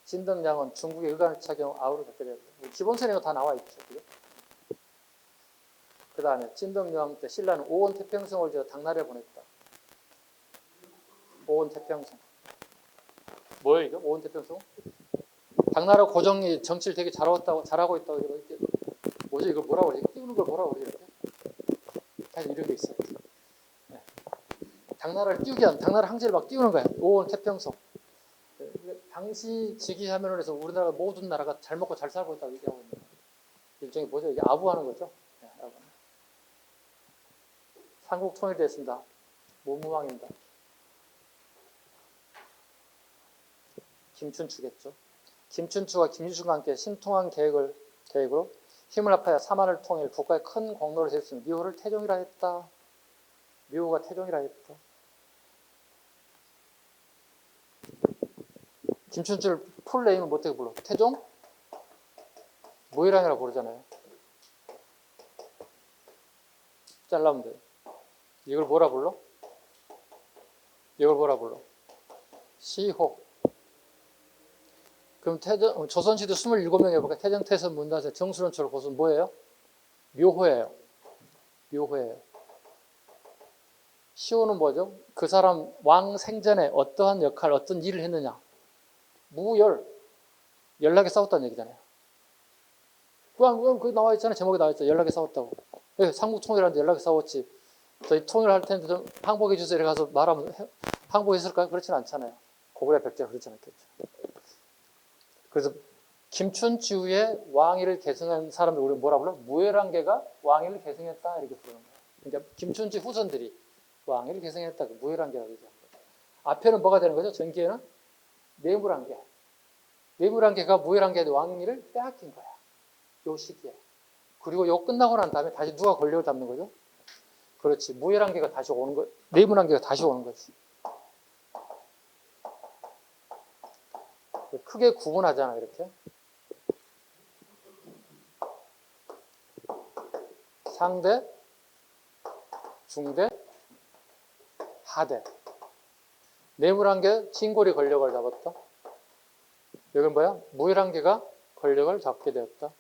진덕양은 중국의 의관을 착용 아우를 갖게 되었다. 기본서에는 다 나와 있죠. 그 다음에 진덕여왕 때 신라는 오원 태평성을 지어 당나라에 보냈다. 오원 태평성. 뭐예요 이거? 오원 태평성? 당나라 고정이 정치를 되게 잘하고 있다고 이렇게 뭐지 이걸 뭐라고 그러지? 띄우는 걸 뭐라고 그러지 이렇게? 사실 이런 게 있어요. 네. 당나라를 띄우기 위한 당나라 항제를 막 띄우는 거야. 오원 태평성. 당시 즉위하면으로 해서 우리나라 모든 나라가 잘 먹고 잘 살고 있다고 얘기하고 있는 거예요. 일종의 뭐죠? 이게 아부하는 거죠. 네, 아부. 삼국 통일됐습니다. 문무왕입니다. 김춘추겠죠. 김춘추와 김유신과 함께 신통한 계획으로 힘을 합하여 삼한을 통일 국가에 큰 공로를 세웠으며 미호를 태종이라 했다. 미호가 태종이라 했다. 김춘추를 풀네임은 뭐 어떻게 불러? 태종? 무이랑이라고 부르잖아요. 잘라면 돼요. 이걸 뭐라 불러? 이걸 뭐라 불러? 시호. 그럼 조선시대 27명 해볼까? 태정, 태선, 문단세, 정수론철, 고순 뭐예요? 묘호예요. 묘호예요. 시호는 뭐죠? 그 사람 왕 생전에 어떠한 역할, 어떤 일을 했느냐. 무열. 연락에 싸웠다는 얘기잖아요. 그 나와 있잖아요. 제목에 나와 있죠. 연락에 싸웠다고. 삼국 통일하는데 연락에 싸웠지. 저희 통일할 텐데 좀 항복해 주세요. 이렇게 가서 말하면 항복했을까요? 그렇지는 않잖아요. 고구려 백제가 그렇지 않겠죠. 그래서 김춘추의 왕위를 계승한 사람들 우리 뭐라 불러? 무열한계가 왕위를 계승했다 이렇게 부르는 거예요. 그러니까 김춘추 후손들이 왕위를 계승했다. 무열한계라고 얘기하는 거예요. 앞에는 뭐가 되는 거죠? 전기에는 뇌물한계. 뇌물한계가 무열한계의 왕위를 빼앗긴 거야. 요 시기에. 그리고 요 끝나고 난 다음에 다시 누가 권력을 잡는 거죠? 그렇지. 무열한계가 다시 오는 거, 뇌물한계가 다시 오는 거지. 크게 구분하잖아, 이렇게. 상대, 중대, 하대. 뇌물한계, 진골이 권력을 잡았다. 여기는 뭐야? 무열한계가 권력을 잡게 되었다.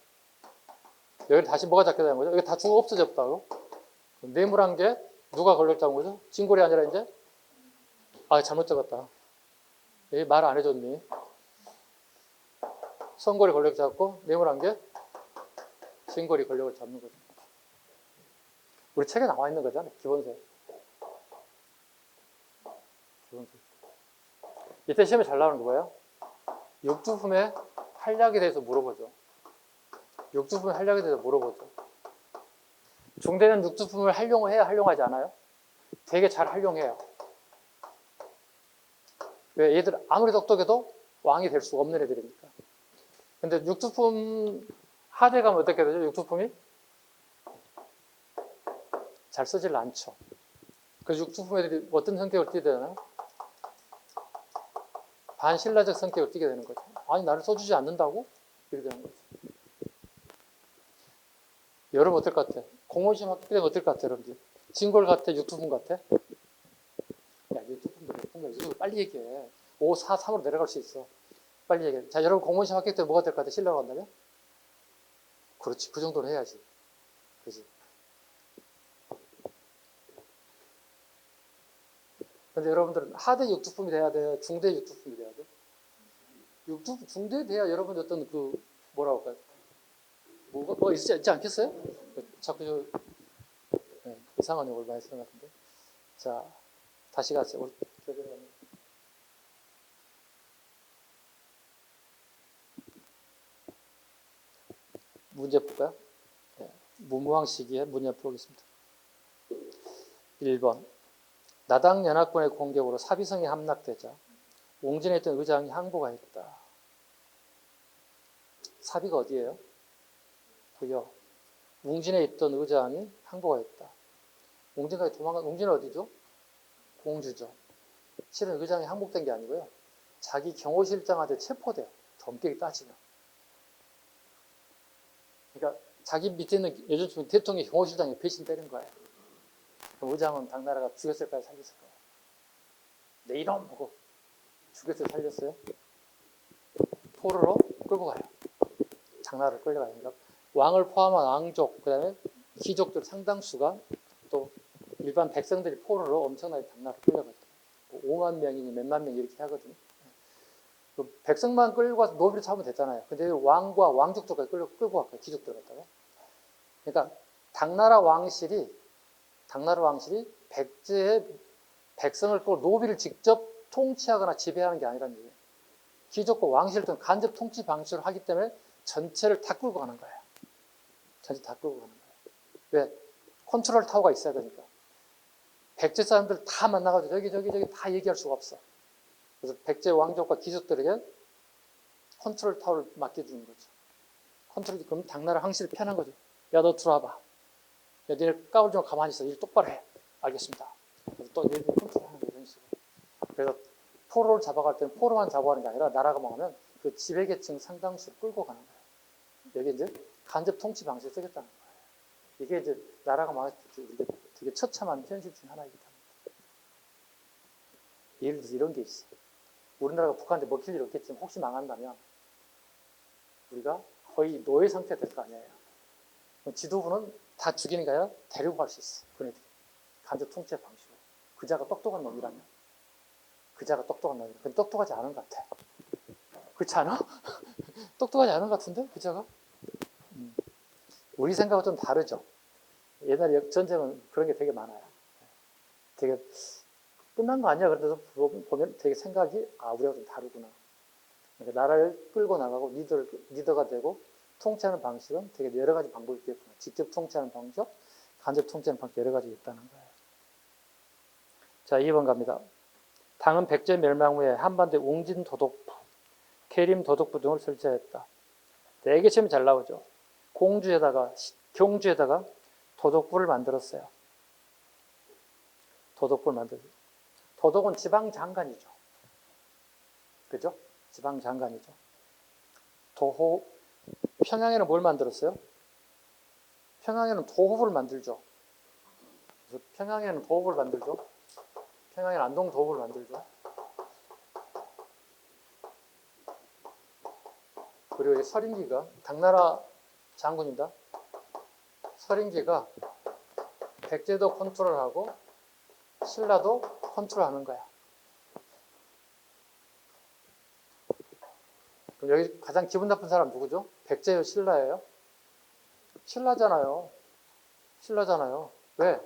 여기 다시 뭐가 잡게 되는 거죠? 여기 다 죽어 없어졌다고. 뇌물한계, 누가 권력 잡은 거죠? 진골이 아니라 이제, 잘못 적었다. 여기 말 안 해줬니? 선골이 권력 잡고, 뇌물한계, 진골이 권력을 잡는 거죠. 우리 책에 나와 있는 거잖아요. 기본서. 기본서. 이때 시험에 잘 나오는 게 뭐예요? 육두품의 한략에 대해서 물어보죠. 육두품의 한략에 대해서 물어보죠. 중대는 육두품을 활용해야 활용하지 않아요? 되게 잘 활용해요. 왜? 얘들 아무리 똑똑해도 왕이 될 수가 없는 애들이니까. 근데 육두품 하대 가면 어떻게 되죠? 육두품이 잘 쓰질 않죠. 그래서 육두품 애들이 어떤 성격을 띠게 되나요? 반신라적 성격을 띠게 되는 거죠. 아니 나를 써주지 않는다고? 이렇게 되는 거죠. 여러분 어떨 것 같아? 공무원 시험 합격되면 어떨 것 같아, 여러분들? 진골 같아, 육두품 같아? 야, 육두품도 몇 분이야. 육두품 빨리 얘기해. 5, 4, 3으로 내려갈 수 있어. 빨리 얘기해. 자, 여러분 공무원 시험 합격되면 뭐가 될 것 같아? 신뢰가 간다면? 그렇지, 그 정도는 해야지. 그지? 근데 여러분들은 하대 육두품이 돼야 돼요? 중대 육두품이 돼야 돼? 중대 돼야 여러분 어떤 그, 뭐라고 할까요? 뭐 있지 않겠어요? 자꾸 이상한 용어를 많이 쓰는 것 같은데. 자, 다시 가세요. 문제 볼까요? 네. 무모항 시기에 문제 풀어보겠습니다. 1번. 나당 연합군의 공격으로 사비성이 함락되자 옹진에 있던 의장이 항복하였다. 사비가 어디예요? 그요. 웅진에 있던 의장이 항복하였다. 웅진까지 도망간, 웅진은 어디죠? 공주죠. 실은 의장이 항복된 게 아니고요. 자기 경호실장한테 체포돼요. 더 엄격히 따지면. 그러니까 자기 밑에 있는 요즘 대통령 경호실장이 배신 때린 거예요. 그럼 의장은 당나라가 죽였을까요? 살렸을까요? 내 이놈! 하고 죽였어요? 살렸어요? 포로로 끌고 가요. 당나라를 끌려가요. 그러니까 왕을 포함한 왕족, 그 다음에 귀족들 상당수가 또 일반 백성들이 포로로 엄청나게 당나라를 끌려가죠. 5만 명이니 몇만 명 이렇게 하거든요. 그 백성만 끌고 가서 노비를 잡으면 됐잖아요. 근데 왕과 왕족들까지 끌고 갈까요? 귀족들 갖다가. 그러니까 당나라 왕실이 백제의 백성을 끌고 노비를 직접 통치하거나 지배하는 게 아니라는 얘기예요. 귀족과 왕실은 간접 통치 방식으로 하기 때문에 전체를 다 끌고 가는 거예요. 전체 다 끌고 가는 거예요. 왜? 컨트롤 타워가 있어야 되니까. 백제 사람들 다 만나가지고 저기 다 얘기할 수가 없어. 그래서 백제 왕족과 귀족들에게 컨트롤 타워를 맡겨주는 거죠. 컨트롤, 그럼 당나라 황실이 편한 거죠. 야, 너 들어와봐. 야, 니네 까불 좀 가만히 있어. 일 똑바로 해. 알겠습니다. 그래서 또 얘들 컨트롤 하는 거예요. 이런 식으로. 그래서 포로를 잡아갈 때는 포로만 잡아가는 게 아니라 나라가 망하면 그 지배계층 상당수를 끌고 가는 거예요. 여기 이제 간접 통치 방식을 쓰겠다는 거예요. 이게 이제 나라가 망했을 때 우리가 되게 처참한 현실 중 하나이기도 합니다. 예를 들어서 이런 게 있어. 우리나라가 북한한테 먹힐 일 없겠지만 혹시 망한다면 우리가 거의 노예 상태가 될 거 아니에요. 지도부는 다 죽이는 게 아니라 데리고 갈 수 있어. 그네들이. 간접 통치 방식으로. 그자가 똑똑한 놈이라면. 근데 똑똑하지 않은 것 같아. 그렇지 않아? 똑똑하지 않은 것 같은데? 그자가? 우리 생각은 좀 다르죠. 옛날에 역전쟁은 그런 게 되게 많아요. 되게 끝난 거 아니야? 그래서 보면 되게 생각이 우리가 좀 다르구나. 그러니까 나라를 끌고 나가고 리더가 되고 통치하는 방식은 되게 여러 가지 방법이 있겠구나. 직접 통치하는 방법, 간접 통치하는 방법 여러 가지 있다는 거예요. 자, 2번 갑니다. 당은 백제 멸망 후에 한반도에 웅진 도독부, 계림 도독부 등을 설치하였다. 되게 시험이 잘 나오죠. 경주에다가 도독부를 만들었어요. 도독부를 만들었어요. 도독은 지방장관이죠. 그죠? 지방장관이죠. 평양에는 뭘 만들었어요? 평양에는 도호부를 만들죠. 그래서 평양에는 도호부를 만들죠. 평양에는 안동 도호부를 만들죠. 그리고 서림기가 당나라 장군입니다. 서림기가 백제도 컨트롤하고 신라도 컨트롤하는 거야. 그럼 여기 가장 기분 나쁜 사람 누구죠? 백제예요, 신라예요? 신라잖아요. 왜?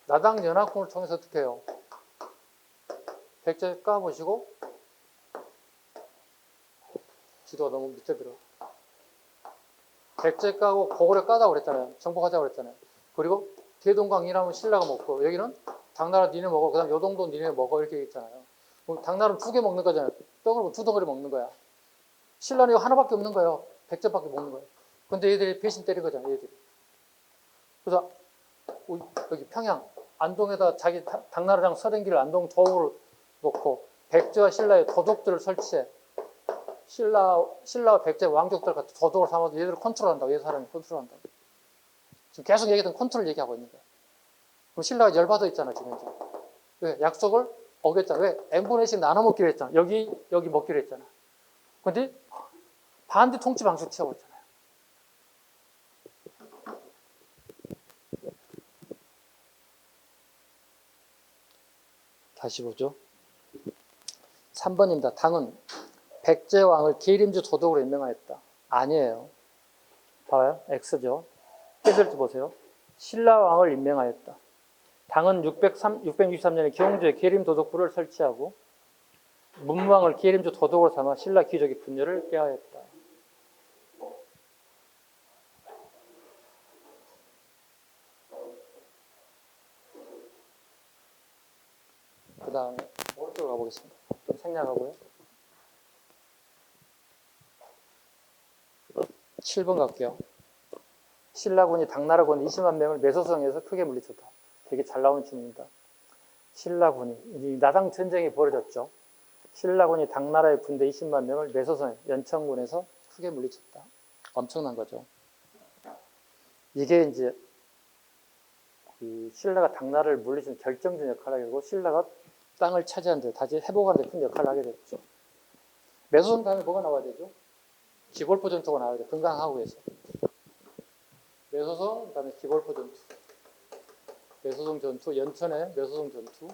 나당 연합군을 통해서 어떻게 해요? 백제 까보시고, 지도가 너무 밑에 들어. 백제 까고 고구려 까다고 그랬잖아요. 정복하자고 그랬잖아요. 그리고 대동강 이남은 신라가 먹고, 여기는 당나라 니네 먹어. 그 다음 요동도 니네 먹어. 이렇게 얘기했잖아요. 그럼 당나라는 2개 먹는 거잖아요. 떡을 2덩어리 먹는 거야. 신라는 이거 하나밖에 없는 거예요. 백제밖에 먹는 거예요. 근데 얘들이 배신 때린 거잖아요. 얘들이. 그래서 여기 평양 안동에다 자기 당나라랑 서령기를 안동 도읍으로 놓고 백제와 신라의 도독들을 설치해. 신라와 백제 왕족들 같은 도독을 삼아서 얘들을 컨트롤한다고. 얘 사람이 컨트롤한다고. 지금 계속 얘기했던 컨트롤 얘기하고 있는 거예요. 그럼 신라가 열받아 있잖아, 지금 이제. 왜? 약속을 어겼잖아. 왜? n분의씩 나눠 먹기로 했잖아. 여기 먹기로 했잖아. 근데 반대 통치 방식 취하고 있잖아요. 다시 보죠. 3번입니다. 당은 백제왕을 계림주 도독으로 임명하였다. 아니에요. 봐봐요. X죠. 깨설지 보세요. 신라왕을 임명하였다. 당은 663년에 경주에 계림 도독부를 설치하고 문무왕을 계림주 도독으로 삼아 신라 귀족의 분열을 깨하였다. 그 다음에 오른쪽으로 가보겠습니다. 좀 생략하고요. 7번 갈게요. 신라군이 당나라군 20만 명을 매소성에서 크게 물리쳤다. 되게 잘 나오는 질문입니다. 신라군이 나당 전쟁이 벌어졌죠. 신라군이 당나라의 군대 20만 명을 매소성 연천군에서 크게 물리쳤다. 엄청난 거죠. 이게 이제 신라가 당나라를 물리치는 결정적인 역할을 하게 되고 신라가 땅을 차지하는 데 다시 회복하는 데 큰 역할을 하게 됐죠. 매소성 다음에 뭐가 나와야 되죠? 기골포 전투가 나와야 돼요. 금강하구에서. 매소성, 그다음에 기골포 전투. 매소성 전투, 연천의 매소성 전투.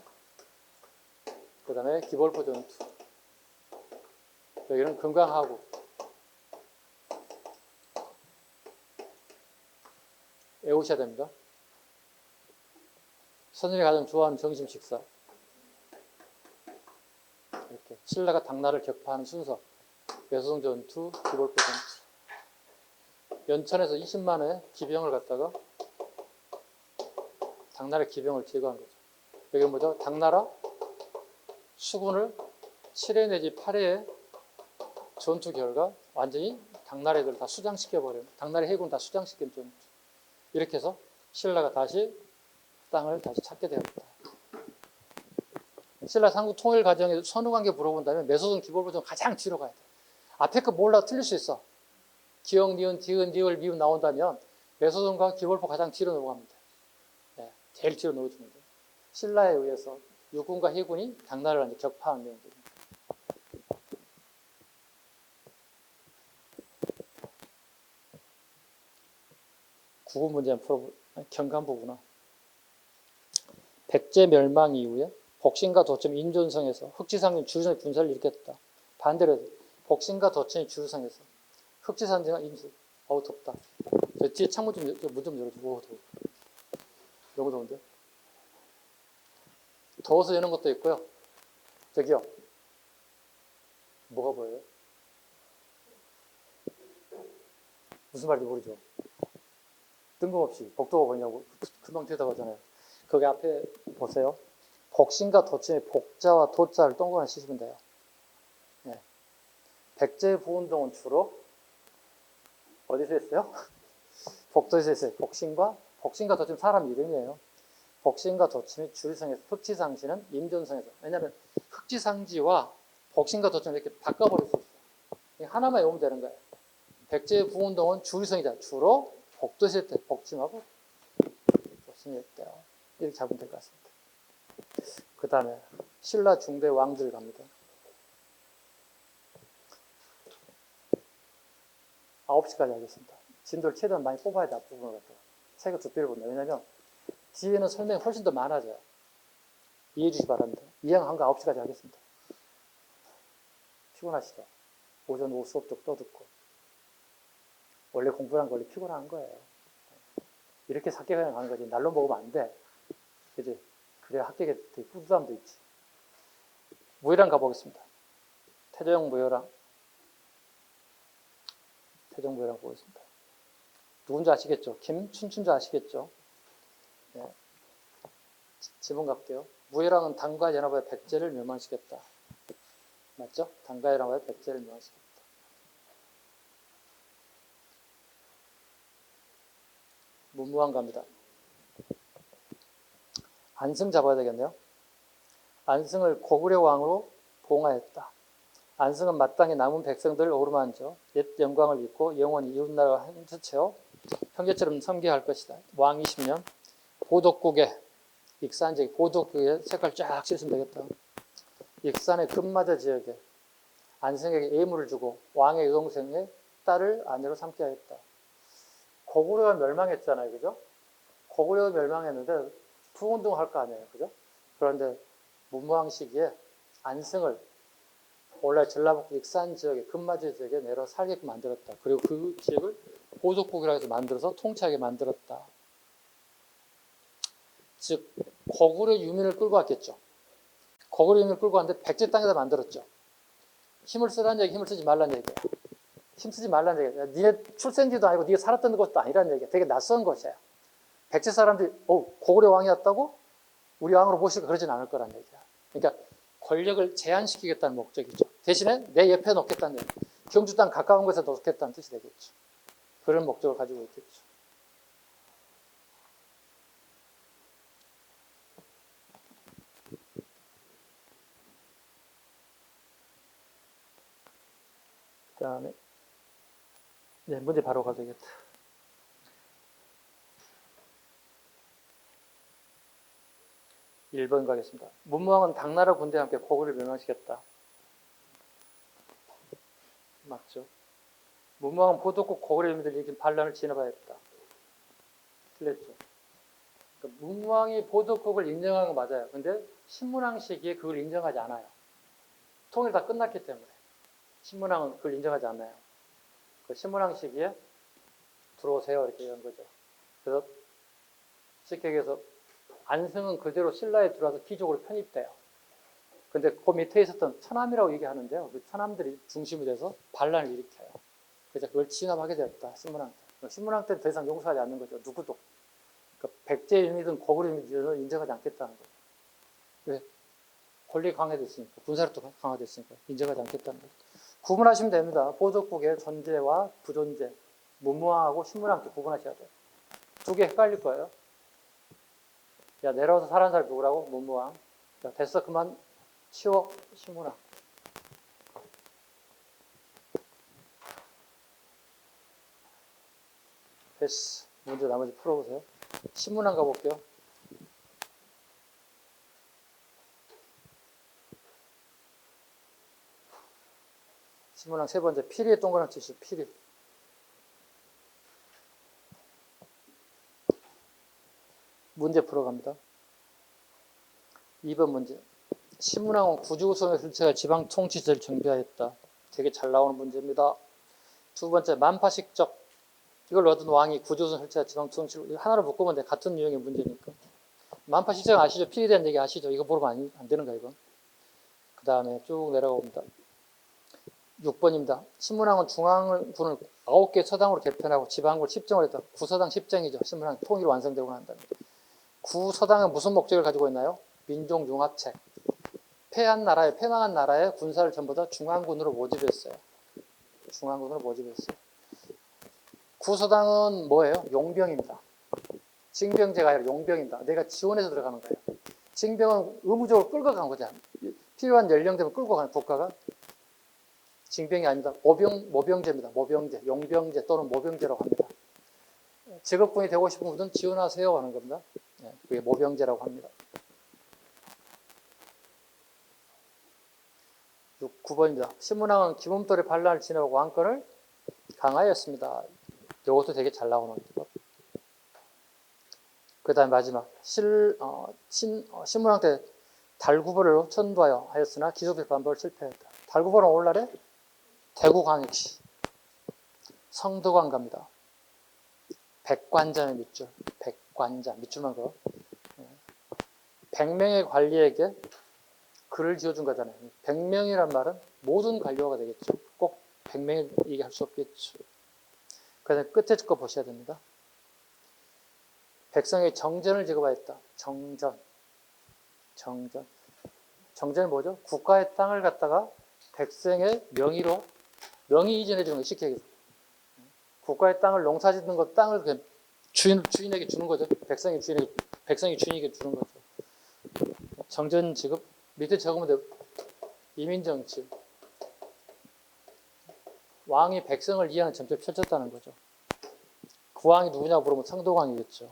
그 다음에 기골포 전투. 여기는 금강하구. 외우셔야 됩니다. 선생님이 가장 좋아하는 점심 식사. 이렇게 신라가 당나라를 격파하는 순서. 매소성 전투, 기골포 전투. 연천에서 20만의 기병을 갖다가 당나라 기병을 제거한 거죠. 여기 뭐죠? 당나라 수군을 7회 내지 8회의 전투 결과 완전히 당나라 애들을 다 수장시켜버려요. 당나라 해군 다 수장시킨 전투. 이렇게 해서 신라가 다시 땅을 다시 찾게 되었다. 신라 삼국 통일 과정에서 선후관계 물어본다면 매소성 기골포전 가장 뒤로 가야 돼. 앞에 거 몰라도 틀릴 수 있어. 기역, 니은, 디귿, 리을, 미음 나온다면 매소성과 기골포 가장 뒤로 넘어갑니다. 네, 제일 뒤로 넣어주면 돼요. 신라에 의해서 육군과 해군이 당나라를 격파한 내용들입니다. 9구 문제 경간부구나. 백제 멸망 이후에 복신과 도청 인존성에서 흑지상인 주류성의 군사를 일으켰다. 반대로 복신과 도청이 주류성에서 흑지산지가 임수. 어우 덥다. 저 뒤에 창문 좀 열어주고. 더워. 너무 더운데? 더워서 여는 것도 있고요. 저기요. 뭐가 보여요? 무슨 말인지 모르죠? 뜬금없이 복도가 보이냐고 금방 대답하잖아요. 거기 앞에 보세요. 복신과 도청의 복자와 도자를 동그라미 치시면 돼요. 네. 백제 부운동은 주로 어디서 했어요? 복도에서 했어요. 복신과 도청 사람 이름이에요. 복신과 도청이 주류성에서, 흑지상지는 임존성에서. 왜냐하면 흑지상지와 복신과 도청을 이렇게 바꿔버릴 수 있어요. 하나만 외우면 되는 거예요. 백제 부운동은 주류성이다. 주로 복도에서 했대요. 복심하고 도청이 했대요. 이렇게 잡으면 될 것 같습니다. 그 다음에 신라 중대 왕들 갑니다. 9시까지 하겠습니다. 진도를 최대한 많이 뽑아야 돼, 앞부분을 갖다가. 책을 두 배를 본다. 왜냐면 뒤에는 설명이 훨씬 더 많아져요. 이해해 주시기 바랍니다. 이왕 한 거 9시까지 하겠습니다. 피곤하시죠? 오전 오후 수업 좀 떠듣고. 원래 공부한 거 원래 피곤한 거예요. 이렇게 합격을 하는 거지. 날로 먹으면 안 돼. 그지? 그래야 합격에 되게 뿌듯함도 있지. 무효랑 가보겠습니다. 태종 무효랑 보겠습니다. 누군지 아시겠죠? 김춘춘지 아시겠죠? 네. 지문 갈게요. 무효랑은 당과 연합의 백제를 멸망시켰다. 맞죠? 당과 연합의 백제를 멸망시켰다. 문무왕 갑니다. 안승 잡아야 되겠네요. 안승을 고구려 왕으로 봉하였다. 안승은 마땅히 남은 백성들을 어루만져 옛 영광을 잊고 영원히 이웃나라와 한주체어 형제처럼 섬기게 할 것이다. 왕 20년 보덕국에 익산지역 보덕국에 색깔 쫙 칠으면 되겠다. 익산의 금마저 지역에 안승에게 예물을 주고 왕의 여동생의 딸을 아내로 삼게 하였다. 고구려가 멸망했잖아요, 그죠? 고구려가 멸망했는데 투운동 할 거 아니에요, 그죠? 그런데 문무왕 시기에 안승을 원래 전라북도 익산 지역에 금마저 지역에 내려 살게끔 만들었다. 그리고 그 지역을 보덕국이라고 해서 만들어서 통치하게 만들었다. 즉 고구려 유민을 끌고 왔겠죠. 고구려 유민을 끌고 왔는데 백제 땅에다 만들었죠. 힘을 쓰라는 얘기, 힘을 쓰지 말라는 얘기야. 힘쓰지 말라는 얘기야. 니네 출생지도 아니고 니가 살았던 것도 아니라는 얘기야. 되게 낯선 것이야. 백제 사람들이 고구려 왕이었다고 우리 왕으로 모실까 그러진 않을 거란 얘기야. 그러니까 권력을 제한시키겠다는 목적이죠. 대신에 내 옆에 놓겠다는 얘기. 경주 땅 가까운 곳에 놓겠다는 뜻이 되겠죠. 그런 목적을 가지고 있겠죠. 그 다음에 네, 문제 바로 가도 되겠다. (1번) 가겠습니다. 문무왕은 당나라 군대와 함께 고구려를 멸망시켰다. 맞죠? 문무왕은 보덕국 고구려 유민들이 일으킨 반란을 진압하였다. 틀렸죠? 그러니까 문무왕이 보덕국을 인정한 건 맞아요. 근데 신문왕 시기에 그걸 인정하지 않아요. 통일 다 끝났기 때문에 신문왕은 그걸 인정하지 않아요. 그 신문왕 시기에 들어오세요 이렇게 한 거죠. 그래서 쉽게 얘기해서 안승은 그대로 신라에 들어와서 귀족으로 편입돼요. 근데 그 밑에 있었던 천함이라고 얘기하는데요. 그 천함들이 중심이 돼서 반란을 일으켜요. 그래서 그걸 진압하게 되었다. 신문왕 때. 신문왕 때는 더 이상 용서하지 않는 거죠. 누구도. 그러니까 백제 유민이든 고구려 유민이든 인정하지 않겠다는 거죠. 왜? 권리 강화됐으니까. 군사력도 강화됐으니까 인정하지 않겠다는 거죠. 구분하시면 됩니다. 보덕국의 존재와 부존재. 문무왕하고 신문왕께 구분하셔야 돼요. 두 개 헷갈릴 거예요. 야, 내려와서 살아난 사람이 누구라고? 문무왕. 야, 됐어. 그만 치워. 신문왕. 됐어. 문제 나머지 풀어보세요. 신문왕 가볼게요. 신문왕 세 번째. 피리에 동그란 치시오. 피리. 문제 풀어갑니다. 2번 문제. 신문왕은 구주구성의 설치가 지방 통치제를 정비하였다. 되게 잘 나오는 문제입니다. 두 번째, 만파식적. 이걸 얻은 왕이 구주구성 설치가 지방 통치를 하나로 묶으면 돼. 같은 유형의 문제니까. 만파식적 아시죠? 필에 대한 얘기 아시죠? 이거 모르면 안 되는 거야, 이건. 그 다음에 쭉 내려가 봅니다. 6번입니다. 신문왕은 중앙군을 9개 서당으로 개편하고 지방군을 10정을 했다. 구서당 10정이죠. 신문왕 통일이 완성되고 난 다음에. 구서당은 무슨 목적을 가지고 있나요? 민족융합책. 패망한 나라의 군사를 전부 다 중앙군으로 모집했어요. 중앙군으로 모집했어요. 구서당은 뭐예요? 용병입니다. 징병제가 아니라 용병입니다. 내가 지원해서 들어가는 거예요. 징병은 의무적으로 끌고 간 거죠. 필요한 연령되면 끌고 가는 국가가. 징병이 아닙니다. 모병제입니다. 모병제, 용병제 또는 모병제라고 합니다. 직업군이 되고 싶은 분은 지원하세요 하는 겁니다. 그게 모병제라고 합니다. 9번입니다. 신문왕은 김음돌의 반란을 진압하고 왕권을 강화하였습니다. 이것도 되게 잘 나오는 것. 그 다음에 마지막. 신문왕 때 달구보를 천도하여 하였으나 기습의 반박을 실패했다. 달구보는 오늘날의 대구광역시 성덕왕 갑니다. 백관장의 밑줄. 백관장. 밑줄만 그어. 100명의 관리에게 글을 지어준 거잖아요. 100명이란 말은 모든 관료가 되겠죠. 꼭 100명을 얘기할 수 없겠죠. 그래서 끝에 거 보셔야 됩니다. 백성의 정전을 지급하였다. 정전. 정전이 뭐죠? 국가의 땅을 갖다가 백성의 명의로 명의 이전해 주는 거 쉽게 얘기해서 국가의 땅을 농사 짓는 거 땅을 그냥 주인에게 주는 거죠. 백성이 주인에게 주는 거죠. 정전 지급 밑에 적으면 돼요. 이민정치. 왕이 백성을 이해하는 정책을 펼쳤다는 거죠. 그 왕이 누구냐고 물으면 성덕왕이겠죠.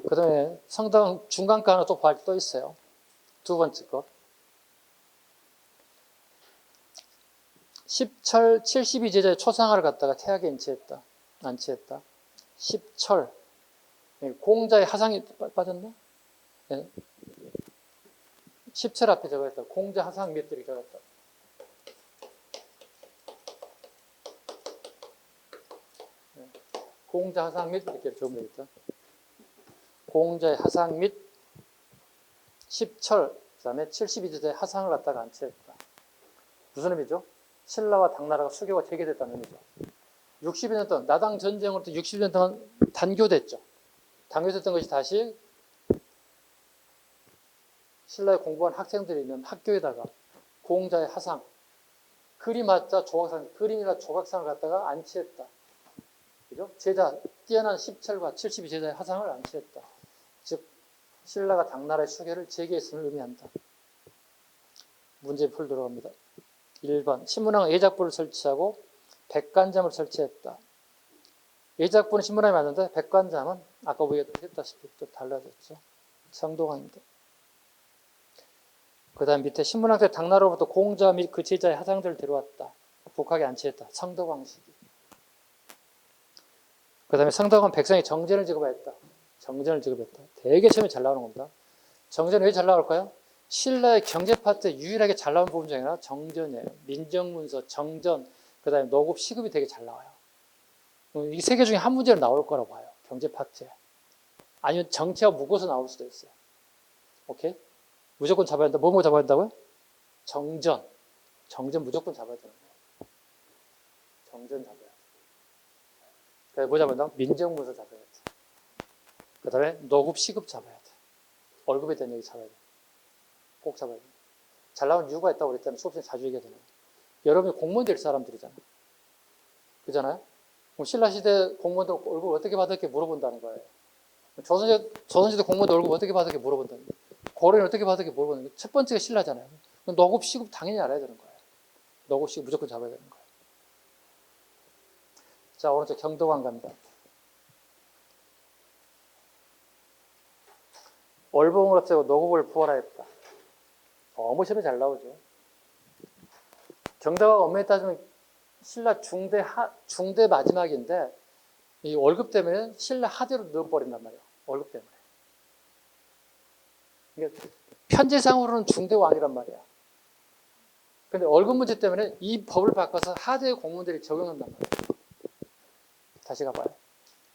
그 다음에 성덕왕 중간가 하나 또 있어요. 두 번째 것. 10철 72제자의 초상화를 갖다가 태학에 안치했다. 10철. 공자의 하상이 빠졌나? 네. 10철 앞에 적어있다. 공자 하상 몇 들이 적었다. 네. 공자 하상 및 이렇게 적으면 되겠다. 공자의 하상 및 10철, 그 다음에 72제자의 하상을 갖다가 안치했다. 무슨 의미죠? 신라와 당나라가 수교가 재개됐다는 의미죠. 60년 동안, 나당 전쟁으로부터 60년 동안 단교됐죠. 단교됐던 것이 다시 신라에 공부한 학생들이 있는 학교에다가 공자의 하상, 그림이나 조각상을 갖다가 안치했다. 그죠? 뛰어난 10철과 72제자의 하상을 안치했다. 즉, 신라가 당나라의 수교를 재개했음을 의미한다. 문제 풀 들어갑니다. 1번. 신문왕은 예작부를 설치하고 백관잠을 설치했다. 예작부는 신문왕이 맞는데 백관잠은 아까 우리가 했다시피 또 달라졌죠. 성덕왕입니다. 그 다음 밑에 신문왕 때 당나라로부터 공자 및 그 제자의 하상들을 데려왔다. 북하게 안치했다. 성덕왕시기. 그 다음에 성덕왕은 백성이 정전을 지급했다. 되게 처음에 잘 나오는 겁니다. 정전이 왜 잘 나올까요? 신라의 경제 파트에 유일하게 잘 나온 부분 중에 하나 정전이에요. 민정문서, 정전, 그 다음에 노급, 시급이 되게 잘 나와요. 이 세 개 중에 한 문제는 나올 거라고 봐요. 경제 파트에. 아니면 정치와 묶어서 나올 수도 있어요. 오케이? 무조건 잡아야 한다. 뭐 잡아야 한다고요? 정전 무조건 잡아야 되는 거예요. 정전 잡아야 돼. 그래서 뭐 잡아야 한다? 민정문서 잡아야 돼. 그 다음에 노급, 시급 잡아야 돼. 월급에 대한 얘기 잡아야 돼. 꼭 잡아야 돼. 잘 나온 이유가 있다고 그랬잖아요. 수업생이 자주 얘기하잖아요. 여러분이 공무원 될 사람들이잖아요. 그잖아요? 그럼 신라시대 공무원들 월급 어떻게 받을게 물어본다는 거예요. 조선시대 공무원들 월급 어떻게 받을게 물어본다는 거예요. 고려는 어떻게 받을게 물어보는 거예요. 첫 번째가 신라잖아요. 노급, 시급 당연히 알아야 되는 거예요. 노급, 시급 무조건 잡아야 되는 거예요. 자, 오른쪽 경덕왕 갑니다. 월봉을 없애고 노급을 부활하였다. 너무 시험에 잘 나오죠. 경덕왕 엄밀히 따지면 신라 중대 마지막인데 이 월급 때문에 신라 하대로 넣어버린단 말이에요. 월급 때문에. 그러니까 편제상으로는 중대왕이란 말이야. 근데 월급 문제 때문에 이 법을 바꿔서 하대의 공무원들이 적용한단 말이에요. 다시 가봐요.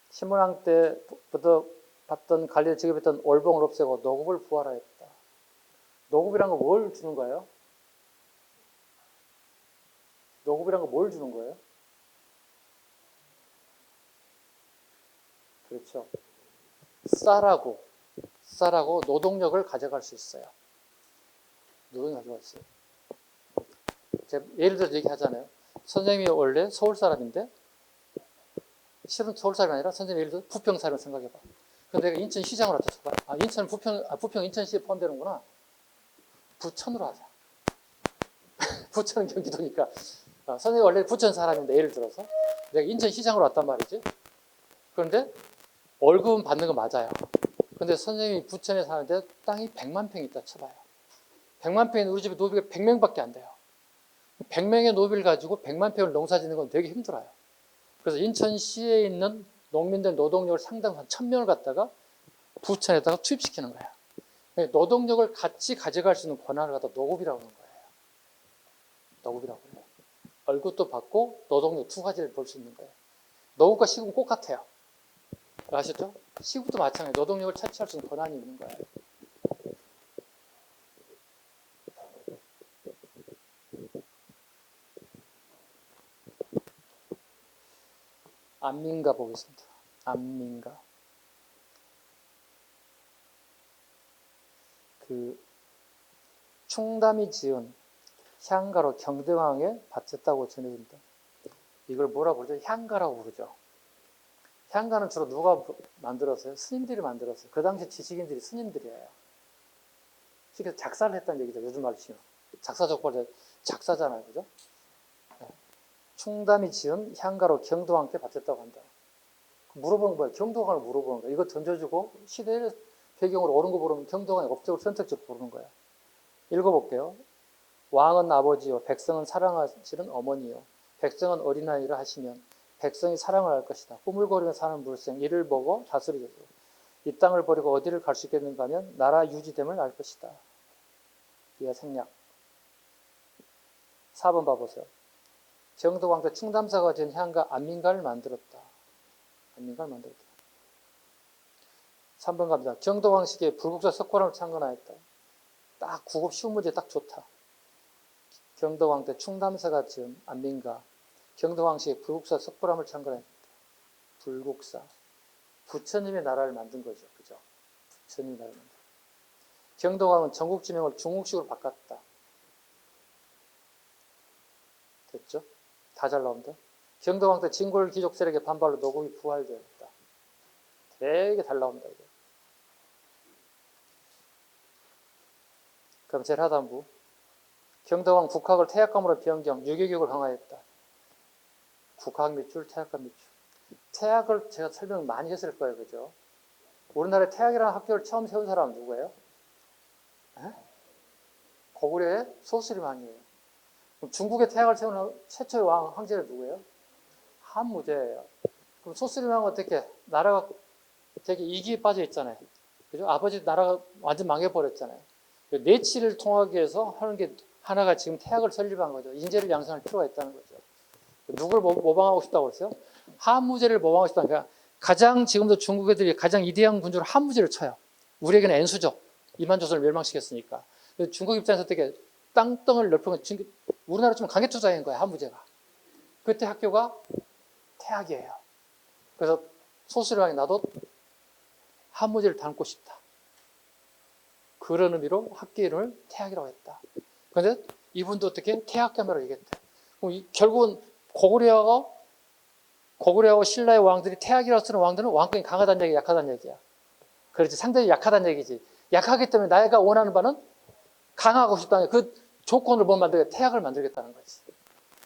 신문왕 때부터 받던 관리를 지급했던 월봉을 없애고 노급을 부활하였다. 노급이란 거 뭘 주는 거예요? 노급이란 거 뭘 주는 거예요? 그렇죠. 쌀하고 노동력을 가져갈 수 있어요. 노동력 가져갈 수 있어요. 제가 예를 들어서 얘기하잖아요. 선생님이 원래 서울 사람인데 실은 서울 사람이 아니라 선생님 예를 들어 부평 사람을 생각해봐. 근데 내가 인천시장으로 왔다 쳐봐. 인천 부평 인천시에 포함되는구나. 부천으로 하자. 부천은 경기도니까. 선생님이 원래 부천 사람인데 예를 들어서 내가 인천시장으로 왔단 말이지. 그런데 월급은 받는 거 맞아요. 근데 선생님이 부천에 사는데 땅이 100만 평이 있다 쳐봐요. 100만 평인 우리 집에 노비가 100명밖에 안 돼요. 100명의 노비를 가지고 100만 평을 농사 짓는 건 되게 힘들어요. 그래서 인천시에 있는 농민들 노동력을 상당 한 1000명을 갖다가 부천에다가 투입시키는 거야. 노동력을 같이 가져갈 수 있는 권한을 갖다 노급이라고 하는 거예요. 노급이라고 해요. 월급도 받고 노동력 두 가지를 볼 수 있는 거예요. 노급과 시급은 똑같아요. 아셨죠? 시급도 마찬가지예요. 노동력을 차치할 수 있는 권한이 있는 거예요. 안민가 보겠습니다. 안민가. 충담이 지은 향가로 경등왕에 바쳤다고 전해집니다. 이걸 뭐라고 부르죠? 향가라고 부르죠. 향가는 주로 누가 만들었어요? 스님들이 만들었어요. 그 당시 지식인들이 스님들이에요. 그래서 작사를 했다는 얘기죠. 요즘 말로 치면. 작사적벌 작사잖아요. 그죠? 네. 충담이 지은 향가로 경등왕께 바쳤다고 한다. 물어보는 거예요. 경등왕을 물어보는 거예요. 이거 던져주고 시대의 배경으로 옳은 거 모르면 경등왕의 업적을 선택적으로 부르는 거예요. 읽어볼게요. 왕은 아버지요, 백성은 사랑하시는 어머니요. 백성은 어린아이라 하시면 백성이 사랑을 할 것이다. 꾸물거리며 사는 물생, 이를 보고 다스리소서. 이 땅을 버리고 어디를 갈 수 있겠는가 하면 나라 유지됨을 알 것이다. 이하 생략. 4번 봐보세요. 경덕왕 때 충담사가 된 향가 안민가를 만들었다. 안민가를 만들었다. 3번 갑니다. 경덕왕 시기에 불국사 석고람을 창건하였다. 딱 국업 쉬운 문제 딱 좋다. 경덕왕 때 충담사가 지은 안민가. 경덕왕 시기에 불국사 석고람을 창건했다. 불국사. 부처님의 나라를 만든 거죠. 그죠? 부처님의 나라를 만든. 경덕왕은 전국 지명을 중국식으로 바꿨다. 됐죠? 다 잘 나옵니다. 경덕왕 때 진골 귀족 세력의 반발로 노국이 부활되었다. 되게 잘 나옵니다. 이게. 그럼 제일 하단부. 경덕왕 국학을 태학감으로 변경, 유교교육을 강화했다. 국학 밑줄, 태학감 밑줄. 태학을 제가 설명 많이 했을 거예요. 그죠? 우리나라에 태학이라는 학교를 처음 세운 사람은 누구예요? 에? 고구려의 소수림왕이에요. 그럼 중국에 태학을 세운 최초의 왕, 황제는 누구예요? 한무제예요. 그럼 소수림왕은 어떻게? 나라가 되게 이기에 빠져 있잖아요. 그죠? 아버지 나라가 완전 망해버렸잖아요. 내치를 통하기 위해서 하는 게 하나가 지금 태학을 설립한 거죠. 인재를 양성할 필요가 있다는 거죠. 누굴 모방하고 싶다고 그랬어요? 한무제를 모방하고 싶다는 거야. 가장 지금도 중국 애들이 가장 이대한 군주로 한무제를 쳐요. 우리에게는 N수죠. 이만조선을 멸망시켰으니까. 중국 입장에서 어떻게 땅덩을 넓힌 건 우리나라 좀 강해 투자인 거야, 한무제가. 그때 학교가 태학이에요. 그래서 소수령이 나도 한무제를 닮고 싶다. 그런 의미로 학교 이름을 태학이라고 했다. 그런데 이분도 어떻게 태학감이라고 얘기했대. 그럼 결국은 고구려하고 신라의 왕들이 태학이라고 쓰는 왕들은 왕권이 강하다는 얘기야, 약하다는 얘기야. 그렇지, 상당히 약하다는 얘기지. 약하기 때문에 나이가 원하는 바는 강하고 싶다는 그 조건을 못 만들게 태학을 만들겠다는 거지.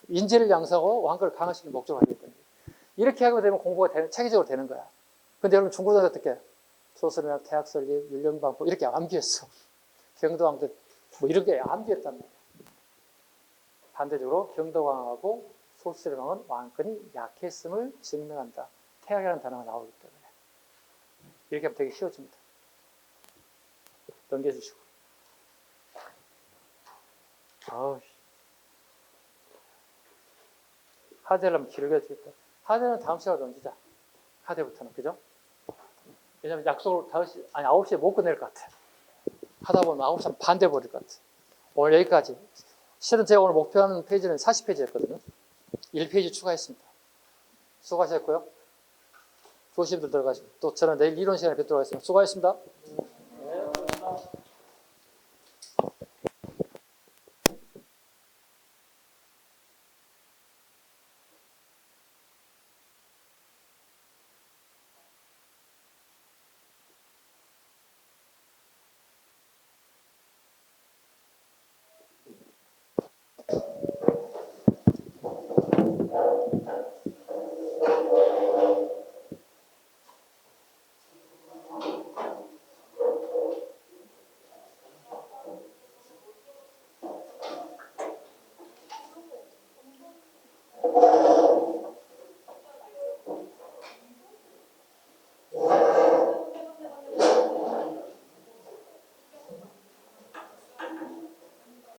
인재를 양성하고 왕권을 강화시키는 목적을 가지고 있거든요. 이렇게 하게 되면 공부가 체계적으로 되는 거야. 근데 여러분 중국은 어떻게? 소설이나 태학 설립, 율령방법 이렇게 암기했어. 경덕왕 때 뭐 이렇게 암기했단 말이야. 반대적으로 경덕왕하고 소수림왕은 왕권이 약했음을 증명한다. 태학이라는 단어가 나오기 때문에. 이렇게 하면 되게 쉬워집니다. 넘겨주시고. 아우, 하대를 한번 길게 해주겠다. 하대는 다음 시간에 넘기자. 하대부터는, 그죠? 왜냐면 약속을 9시에 못 끝낼 것 같아. 하다 보면 9시 반대 버릴 것 같아. 오늘 여기까지. 실은 제가 오늘 목표하는 페이지는 40페이지였거든요. 1페이지 추가했습니다. 수고하셨고요. 조심들 들어가시고. 또 저는 내일 이론 시간에 뵙도록 하겠습니다. 수고하셨습니다.